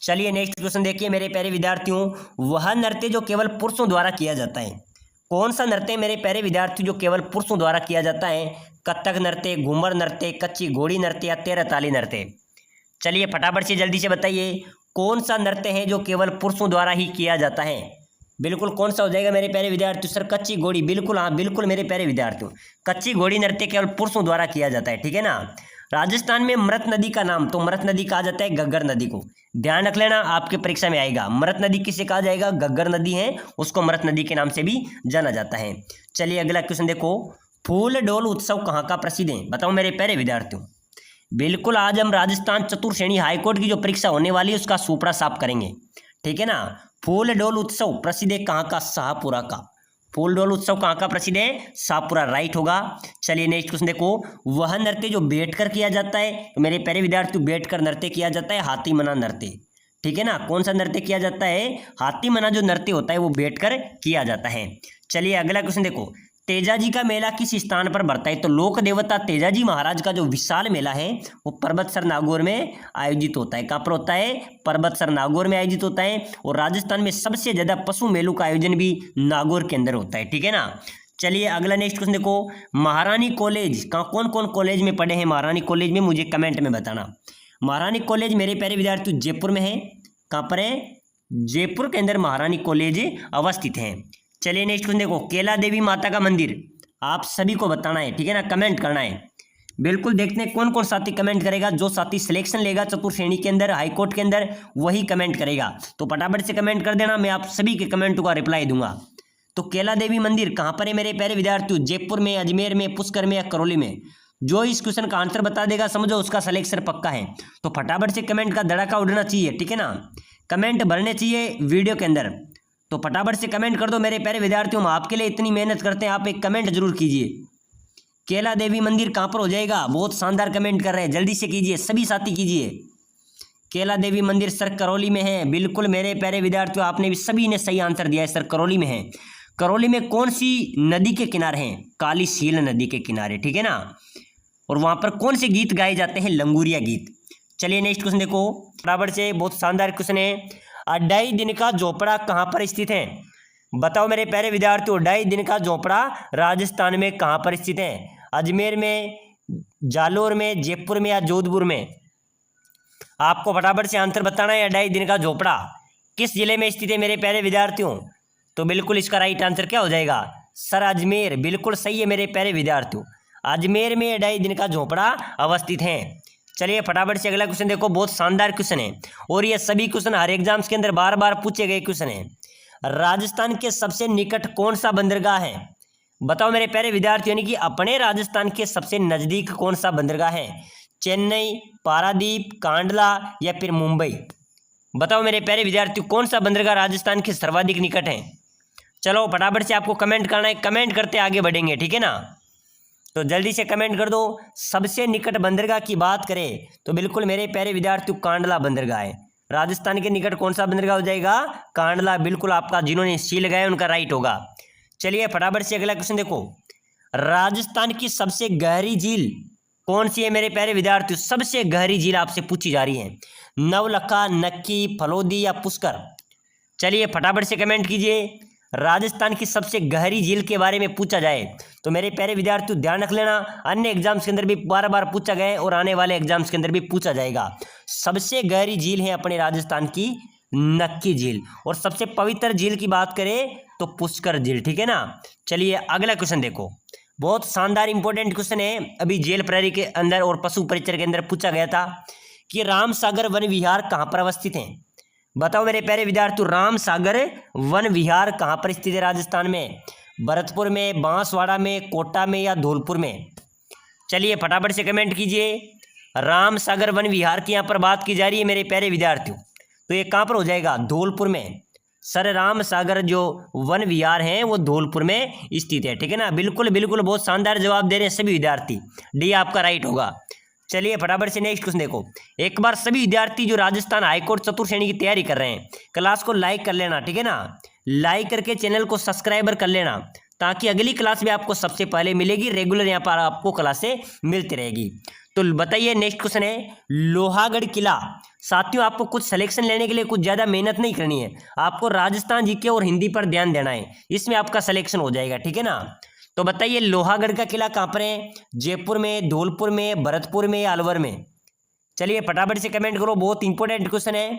चलिए नेक्स्ट क्वेश्चन देखिए मेरे प्यारे विद्यार्थियों, वह नृत्य जो केवल पुरुषों द्वारा किया जाता है, कौन सा नृत्य मेरे प्यारे विद्यार्थियों जो केवल पुरुषों द्वारा किया जाता है? कथक नृत्य, घूमर नृत्य, कच्ची घोड़ी नृत्य या तेरह ताली नृत्य? चलिए फटाफट से जल्दी से बताइए, कौन सा नृत्य है जो केवल पुरुषों द्वारा ही किया जाता है? बिल्कुल कौन सा हो जाएगा मेरे प्यारे विद्यार्थियों? सर कच्ची घोड़ी, बिल्कुल हाँ, बिल्कुल मेरे प्यारे विद्यार्थियों, कच्ची घोड़ी नृत्य केवल पुरुषों द्वारा किया जाता है, ठीक है ना। राजस्थान में मृत नदी का नाम, तो मृत नदी कहा जाता है घग्गर नदी को, ध्यान रख लेना, आपके परीक्षा में आएगा। मृत नदी किसे कहा जाएगा? घग्गर नदी है, उसको मृत नदी के नाम से भी जाना जाता है। चलिए अगला क्वेश्चन देखो, फूल डोल उत्सव कहाँ का प्रसिद्ध है? बताओ मेरे प्यारे विद्यार्थियों। बिल्कुल आज हम राजस्थान चतुर श्रेणी हाईकोर्ट की जो परीक्षा होने वाली है उसका सुपड़ा साफ करेंगे, ठीक है ना। फूल डोल उत्सव प्रसिद्ध है कहाँ का? शाहपुरा का। फूल डोल उत्सव कहाँ का प्रसिद्ध है? शाहपुरा, राइट होगा। चलिए नेक्स्ट क्वेश्चन देखो, वह नृत्य जो बैठकर किया जाता है, तो मेरे प्यारे विद्यार्थियों बैठकर नृत्य किया जाता है हाथी मना नृत्य, ठीक है ना। कौन सा नृत्य किया जाता है? हाथी मना जो नृत्य होता है वो बैठकर किया जाता है। चलिए अगला क्वेश्चन देखो, तेजाजी का मेला किस स्थान पर बढ़ता है? तो लोक देवता तेजाजी महाराज का जो विशाल मेला है वो पर्वतसर नागौर में आयोजित होता है। कहाँ पर होता है? पर्वतसर नागौर में आयोजित होता है। और राजस्थान में सबसे ज्यादा पशु मेलों का आयोजन भी नागौर के अंदर होता है, ठीक है ना। चलिए अगला नेक्स्ट क्वेश्चन देखो, महारानी कॉलेज का कौन कौन कॉलेज में पढ़े हैं? महारानी कॉलेज में मुझे कमेंट में बताना। महारानी कॉलेज मेरे प्यारे विद्यार्थी जयपुर में है। कहाँ पर है? जयपुर के अंदर महारानी कॉलेज अवस्थित है। चलिए नेक्स्ट क्वेश्चन देखो, केला देवी माता का मंदिर आप सभी को बताना है, ठीक है ना, कमेंट करना है। बिल्कुल देखते हैं कौन कौन साथी कमेंट करेगा। जो साथी सिलेक्शन लेगा चतुर्थ श्रेणी के अंदर, हाईकोर्ट के अंदर, वही कमेंट करेगा। तो फटाफट से कमेंट कर देना, मैं आप सभी के कमेंट का रिप्लाई दूंगा। तो केला देवी मंदिर कहाँ पर है मेरे प्यारे विद्यार्थियों? जयपुर में, अजमेर में, पुष्कर में या करौली में? जो इस क्वेश्चन का आंसर बता देगा समझो उसका सिलेक्शन पक्का है। तो फटाफट से कमेंट का धड़ाका उड़ना चाहिए, ठीक है ना, कमेंट भरने चाहिए वीडियो के अंदर। तो फटाफट से कमेंट कर दो मेरे प्यारे विद्यार्थियों, हम आपके लिए इतनी मेहनत करते हैं, आप एक कमेंट जरूर कीजिए। केला देवी मंदिर कहाँ पर हो जाएगा? बहुत शानदार कमेंट कर रहे हैं, जल्दी से कीजिए, सभी साथी कीजिए। केला देवी मंदिर सर करौली में है। बिल्कुल मेरे प्यारे विद्यार्थियों, आपने भी सभी ने सही आंसर दिया है, सर करौली में है। करौली में कौन सी नदी के किनारे हैं? काली सील नदी के किनारे, ठीक है ना। और वहां पर कौन से गीत गाए जाते हैं? लंगूरिया गीत। चलिए नेक्स्ट क्वेश्चन देखो, बराबर से बहुत शानदार क्वेश्चन है, अढ़ाई दिन का झोपड़ा कहाँ पर स्थित है? बताओ मेरे प्यारे विद्यार्थियों, अढ़ाई दिन का झोपड़ा राजस्थान में कहाँ पर स्थित है? अजमेर में, जालोर में, जयपुर में या जोधपुर में? आपको फटाफट से आंसर बताना है। अढ़ाई दिन का झोपड़ा किस जिले में स्थित है मेरे प्यारे विद्यार्थियों? तो बिल्कुल इसका राइट आंसर क्या हो जाएगा? सर अजमेर, बिल्कुल सही है मेरे प्यारे विद्यार्थियों, अजमेर में अढ़ाई दिन का झोपड़ा अवस्थित है। चलिए फटाफट से अगला क्वेश्चन देखो, बहुत शानदार क्वेश्चन है और ये सभी क्वेश्चन हर एग्जाम्स के अंदर बार बार पूछे गए क्वेश्चन है। राजस्थान के सबसे निकट कौन सा बंदरगाह है? बताओ मेरे प्यारे विद्यार्थियों, यानी कि अपने राजस्थान के सबसे नजदीक कौन सा बंदरगाह है? चेन्नई, पारादीप, कांडला या फिर मुंबई? बताओ मेरे प्यारे विद्यार्थियों, कौन सा बंदरगाह राजस्थान के सर्वाधिक निकट है? चलो फटाफट से आपको कमेंट करना है, कमेंट करते आगे बढ़ेंगे, ठीक है ना। तो जल्दी से कमेंट कर दो। सबसे निकट बंदरगाह की बात करें तो बिल्कुल मेरे प्यारे विद्यार्थियों कांडला बंदरगाह है। राजस्थान के निकट कौन सा बंदरगाह हो जाएगा? कांडला, बिल्कुल आपका जिन्होंने सी लगाया उनका राइट होगा। चलिए फटाफट से अगला क्वेश्चन देखो, राजस्थान की सबसे गहरी झील कौन सी है मेरे प्यारे विद्यार्थियों? सबसे गहरी झील आपसे पूछी जा रही है, नवलखा, नक्की, फलोदी या पुष्कर? चलिए फटाफट से कमेंट कीजिए। राजस्थान की सबसे गहरी झील के बारे में पूछा जाए तो मेरे प्यारे विद्यार्थियों ध्यान रख लेना, अन्य एग्जाम्स के अंदर भी बार बार पूछा गया है और आने वाले एग्जाम्स के अंदर भी पूछा जाएगा। सबसे गहरी झील है अपने राजस्थान की नक्की झील, और सबसे पवित्र झील की बात करें तो पुष्कर झील, ठीक है ना। चलिए अगला क्वेश्चन देखो, बहुत शानदार इंपॉर्टेंट क्वेश्चन है, अभी जेल प्रहरी के अंदर और पशु परिचर के अंदर पूछा गया था कि राम सागर वन विहार कहाँ पर अवस्थित है? बताओ मेरे प्यारे विद्यार्थियों, राम सागर वन विहार कहाँ पर स्थित है राजस्थान में? भरतपुर में, बांसवाड़ा में, कोटा में या धौलपुर में? चलिए फटाफट से कमेंट कीजिए। राम सागर वन विहार की यहाँ पर बात की जा रही है मेरे प्यारे विद्यार्थियों, तो ये कहाँ पर हो जाएगा? धौलपुर में। सर राम सागर जो वन विहार है वो धौलपुर में स्थित है, ठीक है ना। बिल्कुल बिल्कुल बहुत शानदार जवाब दे रहे हैं सभी विद्यार्थी, डी आपका राइट होगा। चलिए फटाफट से नेक्स्ट क्वेश्चन देखो, एक बार सभी विद्यार्थी जो राजस्थान हाईकोर्ट चतुर्थ श्रेणी की तैयारी कर रहे हैं क्लास को लाइक कर लेना, ठीक है ना, लाइक करके चैनल को सब्सक्राइबर कर लेना ताकि अगली क्लास भी आपको सबसे पहले मिलेगी, रेगुलर यहाँ पर आपको क्लासें मिलती रहेगी। तो बताइए नेक्स्ट क्वेश्चन है, लोहागढ़ किला। साथियों आपको कुछ सिलेक्शन लेने के लिए कुछ ज़्यादा मेहनत नहीं करनी है, आपको राजस्थान जीके और हिंदी पर ध्यान देना है, इसमें आपका सिलेक्शन हो जाएगा, ठीक है ना। तो बताइए लोहागढ़ का किला कहाँ पर है? जयपुर में, धौलपुर में, भरतपुर में या अलवर में? चलिए फटाफट से कमेंट करो, बहुत इंपॉर्टेंट क्वेश्चन है।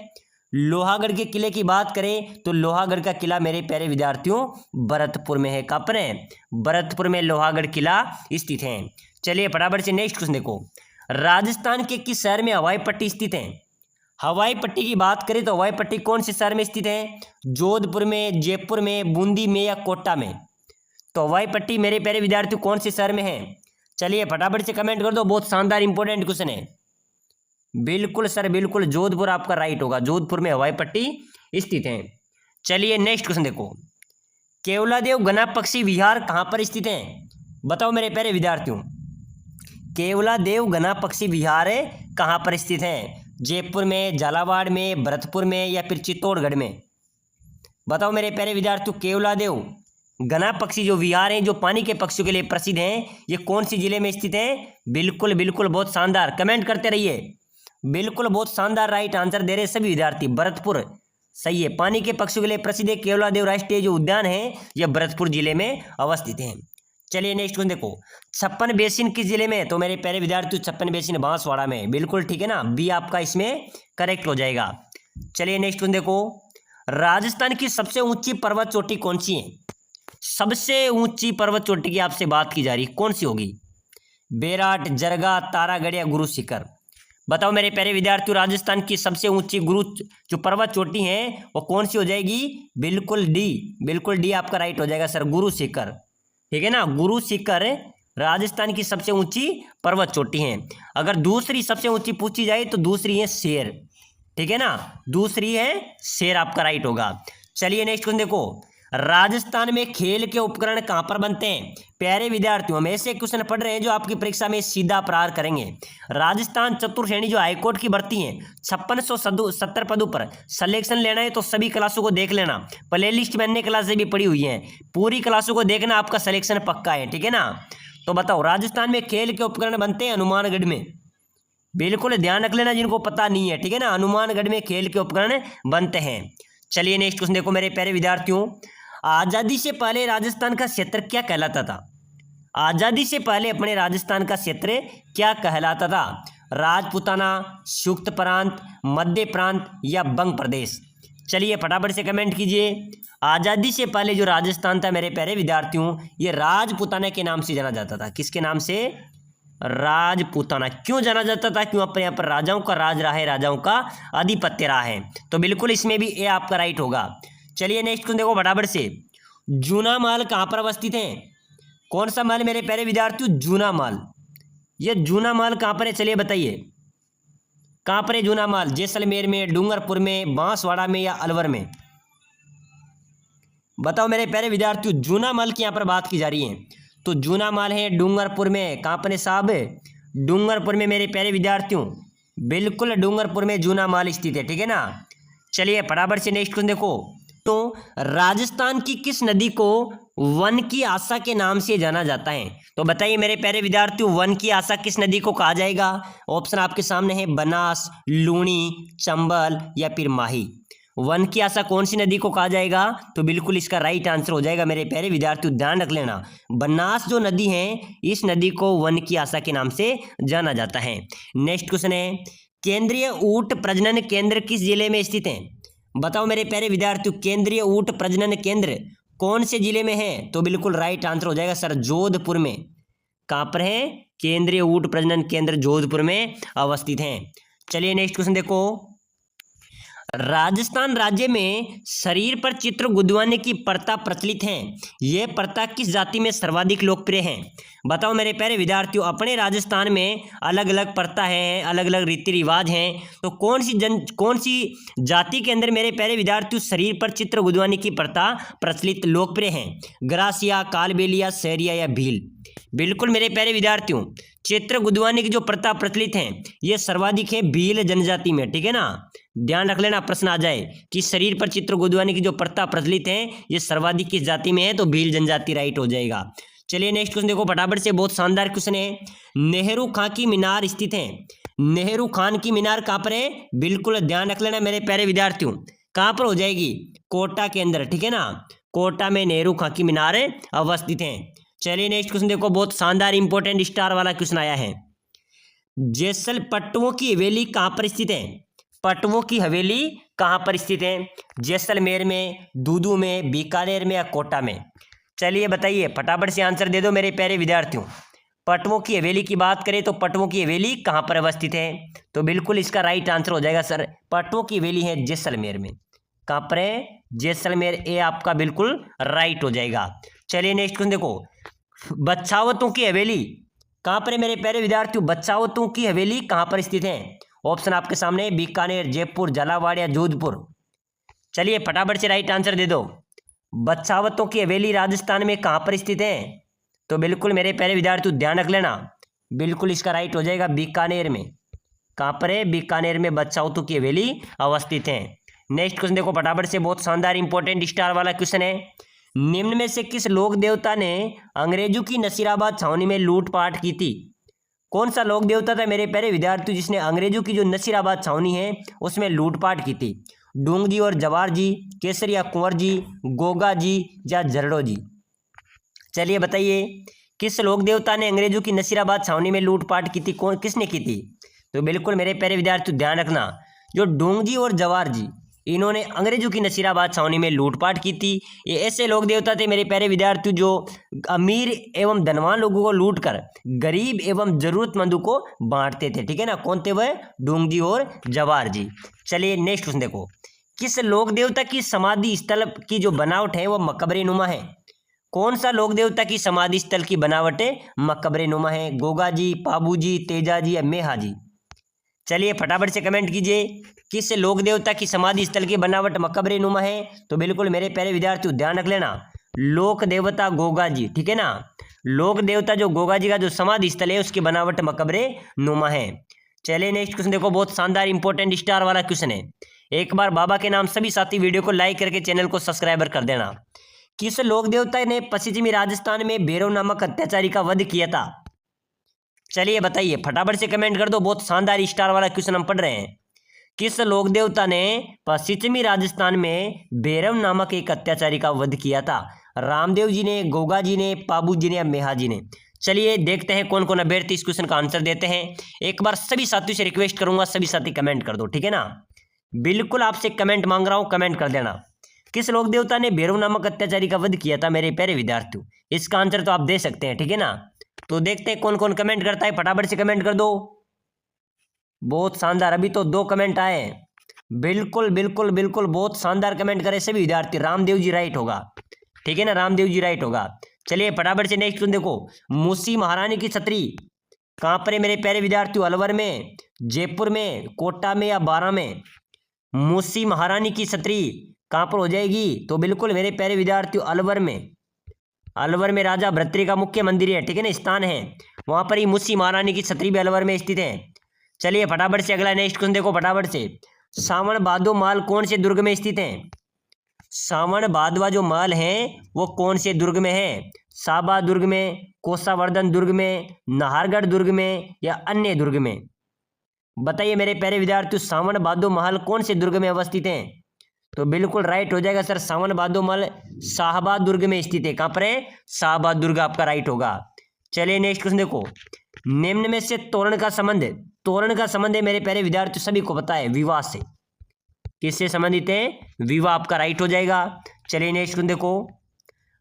लोहागढ़ के किले की बात करें तो लोहागढ़ का किला मेरे प्यारे विद्यार्थियों भरतपुर में है। कहाँ पर है? भरतपुर में लोहागढ़ किला स्थित है। चलिए फटाफट से नेक्स्ट क्वेश्चन देखो, राजस्थान के किस शहर में हवाई पट्टी स्थित है? हवाई पट्टी की बात करें तो हवाई पट्टी कौन से शहर में स्थित है? जोधपुर में, जयपुर में, बूंदी में या कोटा में? तो हवाई पट्टी मेरे प्यारे विद्यार्थियों कौन से शहर में है? चलिए फटाफट से कमेंट कर दो, बहुत शानदार इंपॉर्टेंट क्वेश्चन है। बिल्कुल सर बिल्कुल, जोधपुर आपका राइट होगा, जोधपुर में हवाई पट्टी स्थित है। चलिए नेक्स्ट क्वेश्चन देखो, केवलादेव गना पक्षी विहार कहाँ पर स्थित है? बताओ मेरे प्यारे विद्यार्थियों, केवलादेव गना पक्षी विहार कहाँ पर स्थित है? जयपुर में, झालावाड़ में, भरतपुर में या फिर चित्तौड़गढ़ में? बताओ मेरे प्यारे विद्यार्थियों, केवलादेव गना पक्षी जो विहार हैं, जो पानी के पक्षियों के लिए प्रसिद्ध हैं, ये कौन सी जिले में स्थित है? बिल्कुल बिल्कुल, बहुत शानदार, कमेंट करते रहिए। बिल्कुल बहुत शानदार राइट आंसर दे रहे सभी विद्यार्थी। भरतपुर सही है, पानी के पक्षियों के लिए प्रसिद्ध है केवलादेव राष्ट्रीय जो उद्यान है, यह भरतपुर जिले में अवस्थित है। चलिए नेक्स्ट क्वेश्चन देखो, छप्पन बेसिन किस जिले में? तो मेरे प्यारे विद्यार्थी छप्पन बेसिन बांसवाड़ा में। बिल्कुल ठीक है ना, बी आपका इसमें करेक्ट हो जाएगा। चलिए नेक्स्ट क्वेश्चन देखो, राजस्थान की सबसे ऊंची पर्वत चोटी कौन सी है? सबसे ऊंची पर्वत चोटी की आपसे बात की जा रही, कौन सी होगी? बेराट, जरगा, तारागढ़ या गुरु शिखर? बताओ मेरे प्यारे विद्यार्थियों, राजस्थान की सबसे ऊंची गुरु जो पर्वत चोटी है वो कौन सी हो जाएगी? बिल्कुल डी, बिल्कुल डी आपका राइट हो जाएगा सर, गुरु शिखर। ठीक है ना, गुरु शिखर राजस्थान की सबसे ऊंची पर्वत चोटी है। अगर दूसरी सबसे ऊंची पूछी जाए तो दूसरी है शेर। ठीक है ना, दूसरी है शेर, आपका राइट होगा। चलिए नेक्स्ट क्वेश्चन देखो, राजस्थान में खेल के उपकरण कहाँ पर बनते हैं? प्यारे विद्यार्थियों, हम ऐसे क्वेश्चन पढ़ रहे हैं जो आपकी परीक्षा में सीधा प्रहार करेंगे। राजस्थान चतुर्श्रेणी जो हाईकोर्ट की भर्ती है, 5670 पदों पर सिलेक्शन लेना है तो सभी क्लासों को देख लेना। प्ले लिस्ट में अन्य क्लासें भी पड़ी हुई हैं, पूरी क्लासों को देखना, आपका सिलेक्शन पक्का है। ठीक है ना, तो बताओ राजस्थान में खेल के उपकरण बनते हैं हनुमानगढ़ में। बिल्कुल ध्यान रख लेना जिनको पता नहीं है। ठीक है ना, हनुमानगढ़ में खेल के उपकरण बनते हैं। चलिए नेक्स्ट क्वेश्चन देखो मेरे प्यारे विद्यार्थियों, आजादी से पहले राजस्थान का क्षेत्र क्या कहलाता था? आजादी से पहले अपने राजस्थान का क्षेत्र क्या कहलाता था? राजपूताना, संयुक्त प्रांत, मध्य प्रांत या बंग प्रदेश? चलिए फटाफट से कमेंट कीजिए। आजादी से पहले जो राजस्थान था मेरे प्यारे विद्यार्थियों, ये राजपूताना के नाम से जाना जाता था। किसके नाम से? राजपूताना। क्यों जाना जाता था? क्यों? अपने यहाँ पर राजाओं का राज रहा है, राजाओं का आधिपत्य रहा है। तो बिल्कुल इसमें भी ए आपका राइट होगा। चलिए नेक्स्ट क्वेश्चन देखो फटाफट से, जूना महल कहाँ पर अवस्थित है? कौन सा महल मेरे प्यारे विद्यार्थियों? जूना महल। ये जूना महल कहाँ पर है? चलिए बताइए, कहाँ पर है जूना महल? जैसलमेर में, डूंगरपुर में, बांसवाड़ा में या अलवर में? बताओ मेरे प्यारे विद्यार्थियों, जूना महल की यहाँ पर बात की जा रही है, तो जूना महल है डूंगरपुर में। कहाँ पर है साहब? डूंगरपुर में मेरे प्यारे विद्यार्थियों, बिल्कुल डूंगरपुर में जूना महल स्थित है। ठीक है ना, चलिए फटाफट से नेक्स्ट क्वेश्चन देखो, तो राजस्थान की किस नदी को वन की आशा के नाम से जाना जाता है? तो बताइए मेरे प्यारे विद्यार्थियों, वन की आशा किस नदी को कहा जाएगा? ऑप्शन आपके सामने है, बनास, लूनी, चंबल या फिर माही। वन की आशा कौन सी नदी को कहा जाएगा? तो बिल्कुल इसका राइट आंसर हो जाएगा मेरे प्यारे विद्यार्थियों, ध्यान रख लेना, बनास जो नदी है, इस नदी को वन की आशा के नाम से जाना जाता है। नेक्स्ट क्वेश्चन है, केंद्रीय ऊंट प्रजनन केंद्र किस जिले में स्थित है? बताओ मेरे प्यारे विद्यार्थियों, केंद्रीय ऊंट प्रजनन केंद्र कौन से जिले में है? तो बिल्कुल राइट आंसर हो जाएगा सर, जोधपुर में। कहाँ पर है? केंद्रीय ऊंट प्रजनन केंद्र जोधपुर में अवस्थित है। चलिए नेक्स्ट क्वेश्चन देखो, राजस्थान राज्य में शरीर पर चित्र गुदवाने की प्रथा प्रचलित है, यह प्रथा किस जाति में सर्वाधिक लोकप्रिय है? बताओ मेरे प्यारे विद्यार्थियों, अपने राजस्थान में अलग अलग प्रथा है, अलग अलग रीति रिवाज हैं, तो कौन सी जाति के अंदर मेरे प्यारे विद्यार्थियों शरीर पर चित्र गुदवाने की प्रथा प्रचलित लोकप्रिय है? ग्रासिया, कालबेलिया, सहरिया या भील? बिल्कुल मेरे प्यारे विद्यार्थियों, चित्र गुदवाने की जो प्रथा प्रचलित है ये सर्वाधिक है भील जनजाति में। ठीक है ना, ध्यान रख लेना, प्रश्न आ जाए कि शरीर पर चित्र गुदवाने की जो प्रथा प्रचलित है ये सर्वाधिक किस जाति में है? तो भील जनजाति राइट हो जाएगा। चलिए नेक्स्ट क्वेश्चन देखो फटाफट से, बहुत शानदार क्वेश्चन है, नेहरू खां की मीनार स्थित है। नेहरू खान की मीनार कहाँ पर है? बिल्कुल ध्यान रख लेना मेरे प्यारे विद्यार्थियों, कहाँ पर हो जाएगी? कोटा के अंदर। ठीक है ना, कोटा में नेहरू खां की मीनार अवस्थित है। चलिए नेक्स्ट क्वेश्चन देखो, बहुत शानदार इंपॉर्टेंट स्टार वाला क्वेश्चन आया है, पट्टुओं की हवेली कहाँ पर स्थित है? पट्टुओं की हवेली कहाँ पर स्थित है? जैसलमेर में, दूदू में, बीकानेर में या कोटा में? चलिए बताइए, फटाफट से आंसर दे दो मेरे प्यारे विद्यार्थियों। पट्टुओं की हवेली की बात करें तो पट्टुओं की हवेली कहाँ पर अवस्थित है? तो बिल्कुल इसका राइट आंसर हो जाएगा सर, पट्टुओं की हवेली है जैसलमेर में। कहाँ पर है? जैसलमेर, ए आपका बिल्कुल राइट हो जाएगा। चलिए नेक्स्ट क्वेश्चन देखो, बछावतों की हवेली कहाँ पर है मेरे प्यारे विद्यार्थियों? बछावतों की हवेली कहाँ पर स्थित है? ऑप्शन आपके सामने, बीकानेर, जयपुर, झालावाड़ या जोधपुर? चलिए फटाफट से राइट आंसर दे दो। बछावतों की हवेली राजस्थान में कहाँ पर स्थित है? तो बिल्कुल मेरे प्यारे विद्यार्थियों ध्यान रख लेना, बिल्कुल इसका राइट हो जाएगा बीकानेर में। कहाँ पर है? बीकानेर में बछावतों की हवेली अवस्थित है। नेक्स्ट क्वेश्चन देखो फटाफट से, बहुत शानदार इंपॉर्टेंट स्टार वाला क्वेश्चन है। निम्न में से किस लोक देवता ने अंग्रेजों की नसीराबाद छावनी में लूटपाट की थी? कौन सा लोक देवता था मेरे प्यारे विद्यार्थी जिसने अंग्रेजों की जो नसीराबाद छावनी है उसमें लूटपाट की थी? डूंग जी और जवार जी, केसरिया कुंवर जी, गोगा जी या जरड़ो जी? चलिए बताइए, किस लोक देवता ने अंग्रेजों की नसीराबाद छावनी में लूटपाट की थी? कौन, किसने की थी? तो बिल्कुल मेरे प्यारे विद्यार्थी ध्यान रखना, जो डूंग जी और जवार जी, इन्होंने अंग्रेजों की नसीराबाद छावनी में लूटपाट की थी। ये ऐसे लोग देवता थे मेरे प्यारे विद्यार्थी जो अमीर एवं धनवान लोगों को लूट कर गरीब एवं जरूरतमंदों को बांटते थे। ठीक है ना, कौन थे वह? डूंग जी और जवार जी। चलिए नेक्स्ट क्वेश्चन देखो, किस लोक देवता की समाधि स्थल की जो बनावट है वो मकबरे नुमा है? कौन सा लोक देवता की समाधि स्थल की बनावट मकबरे नुमा है? गोगा जी, पाबू जी, तेजा जी या मेहा जी? चलिए फटाफट से कमेंट कीजिए, किस लोक देवता की समाधि स्थल की बनावट मकबरे नुमा है? तो बिल्कुल मेरे प्यारे विद्यार्थियों ध्यान रख लेना, लोक देवता गोगा जी। ठीक है ना, लोक देवता जो गोगा जी का जो समाधि स्थल है उसकी बनावट मकबरे नुमा है। चलिए नेक्स्ट क्वेश्चन देखो, बहुत शानदार इंपॉर्टेंट स्टार वाला क्वेश्चन है। एक बार बाबा के नाम सभी साथी वीडियो को लाइक करके चैनल को सब्सक्राइबर कर देना। किस लोक देवता ने पश्चिमी राजस्थान में भैरव नामक अत्याचारी का वध किया था? चलिए बताइए, फटाफट से कमेंट कर दो, बहुत शानदार स्टार वाला क्वेश्चन हम पढ़ रहे हैं। किस लोक देवता ने पश्चिमी राजस्थान में भैरव नामक एक अत्याचारी का वध किया था? रामदेव जी ने, गोगा जी ने, पाबू जी ने या मेहा जी ने? चलिए देखते हैं कौन कौन अभ्यर्थी इस क्वेश्चन का आंसर देते हैं। एक बार सभी साथियों से रिक्वेस्ट करूंगा, सभी साथी कमेंट कर दो। ठीक है ना, बिल्कुल आपसे कमेंट मांग रहा हूं, कमेंट कर देना। किस लोक देवता ने भैरव नामक अत्याचारी का वध किया था मेरे प्यारे विद्यार्थियों? इसका आंसर तो आप दे सकते हैं। ठीक है ना, तो देखते हैं कौन कौन कमेंट करता है, फटाफट से कमेंट कर दो। बहुत शानदार, अभी तो 2 कमेंट आए हैं। बिल्कुल बिल्कुल बिल्कुल बहुत शानदार कमेंट करे सभी विद्यार्थी। रामदेव जी राइट होगा। ठीक है ना, रामदेव जी राइट होगा। चलिए फटाफट से नेक्स्ट देखो, मूसी महारानी की छतरी कहाँ पर है मेरे प्यारे विद्यार्थियों? अलवर में, जयपुर में, कोटा में या बारा में? मूसी महारानी की छतरी कहाँ पर हो जाएगी? तो बिल्कुल मेरे प्यारे विद्यार्थियों अलवर में। अलवर में राजा भर्तृ का मुख्य मंदिर है, ठीक है ना, स्थान है, वहां पर ही मूसी महारानी की छतरी भी अलवर में स्थित है। चलिए फटाफट से अगला नेक्स्ट क्वेश्चन देखो फटाफट से, सावन भादो माल कौन से दुर्ग में स्थित है? सावन भादवा जो माल है वो कौन से दुर्ग में है? साबा दुर्ग में, कोसावर्धन दुर्ग में, नाहरगढ़ दुर्ग में या अन्य दुर्ग में? बताइए मेरे प्यारे विद्यार्थियों, सावन भादो महल कौन से दुर्ग में अवस्थित है? तो बिल्कुल राइट हो जाएगा सर, सावन भादो महल शाहबाद दुर्ग में स्थित है। कहां पर है? शाहबाद दुर्ग आपका राइट होगा। चलिए नेक्स्ट क्वेश्चन देखो, निम्न में से तोरण का संबंध है मेरे प्यारे विद्यार्थियों, सभी को पता है, विवाह से। किससे संबंधित है? विवाह आपका राइट हो जाएगा। चलिए नेक्स्ट क्वेश्चन देखो,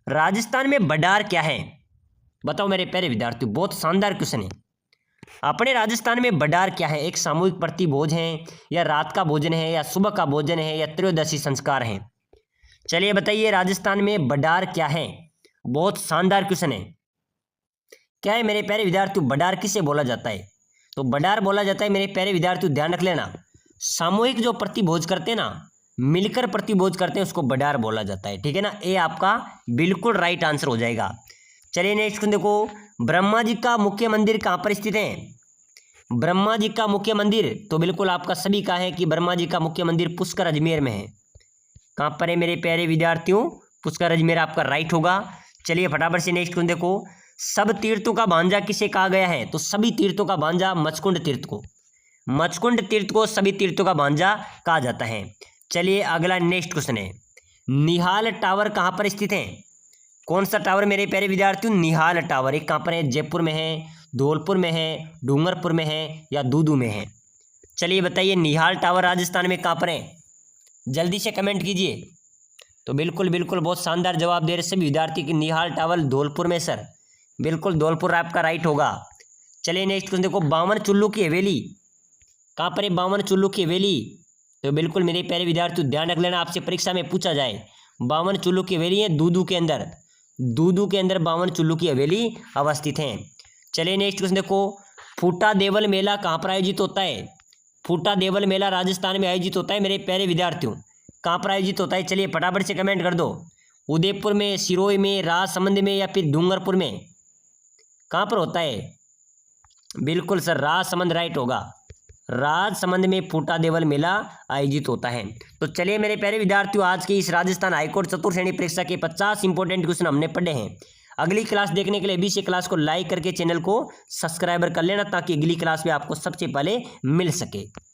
राजस्थान में बडार क्या है? बताओ मेरे प्यारे विद्यार्थियों, बहुत शानदार क्वेश्चन है। अपने राजस्थान में बडार क्या है? एक सामूहिक प्रतिभोज है, या रात का भोजन है, या सुबह का भोजन है, या त्रयोदशी संस्कार है? चलिए बताइए राजस्थान में बडार क्या है? बहुत शानदार क्वेश्चन है। क्या है मेरे प्यारे विद्यार्थियों, बडार किसे बोला जाता है? तो बडार बोला जाता है मेरे प्यारे विद्यार्थियों, ध्यान रख लेना, सामूहिक जो प्रतिभोज करते हैं ना, मिलकर प्रतिभोज करते हैं, उसको बडार बोला जाता है। ठीक है ना, ये आपका बिल्कुल राइट आंसर हो जाएगा। चलिए नेक्स्ट देखो, ब्रह्मा जी का मुख्य मंदिर कहाँ पर स्थित है? ब्रह्मा जी का मुख्य मंदिर, तो बिल्कुल आपका सभी का है कि ब्रह्मा जी का मुख्य मंदिर पुष्कर अजमेर में है। कहाँ पर है मेरे प्यारे विद्यार्थियों? पुष्कर अजमेर आपका राइट होगा। चलिए फटाफट से नेक्स्ट देखो, सब तीर्थों का भांजा किसे कहा गया है? तो सभी तीर्थों का भांजा मचकुंड तीर्थ को, मचकुंड तीर्थ को सभी तीर्थों का भांजा कहा जाता है। चलिए अगला नेक्स्ट क्वेश्चन है, निहाल टावर कहाँ पर स्थित है? कौन सा टावर मेरे प्यारे विद्यार्थियों? निहाल टावर। एक कहाँ पर है? जयपुर में है, धौलपुर में है, डूंगरपुर में है या दूदू में है? चलिए बताइए, निहाल टावर राजस्थान में कहाँ पर है? जल्दी से कमेंट कीजिए। तो बिल्कुल बिल्कुल बहुत शानदार जवाब दे रहे सभी विद्यार्थी कि निहाल टावर धौलपुर में सर, बिल्कुल धौलपुर आपका राइट होगा। चलिए नेक्स्ट क्वेश्चन देखो, बावन चुल्लू की हवेली कहाँ पर है? बावन चुल्लू की हवेली, तो बिल्कुल मेरे प्यारे विद्यार्थियों ध्यान रख लेना, आपसे परीक्षा में पूछा जाए, बावन चुल्लू की हवेली है दूदू के अंदर, दूदू के अंदर बावन चुल्लू की हवेली अवस्थित है। चलिए नेक्स्ट क्वेश्चन देखो, फूटा देवल मेला कहाँ पर आयोजित होता है? फूटा देवल मेला राजस्थान में आयोजित होता है मेरे प्यारे विद्यार्थियों, कहाँ पर आयोजित होता है? चलिए फटाफट से कमेंट कर दो। उदयपुर में, सिरोही में, राजसमंद में या फिर डूंगरपुर में? कहाँ पर होता है? बिल्कुल सर, राजसमंद राइट होगा। राजसमंद में फूटा देवल मेला आयोजित होता है। तो चलिए मेरे प्यारे विद्यार्थियों, आज की इस राजस्थान हाईकोर्ट चतुर्थ श्रेणी परीक्षा के 50 इंपॉर्टेंट क्वेश्चन हमने पढ़े हैं। अगली क्लास देखने के लिए अभी से क्लास को लाइक करके चैनल को सब्सक्राइबर कर लेना, ताकि अगली क्लास में आपको सबसे पहले मिल सके।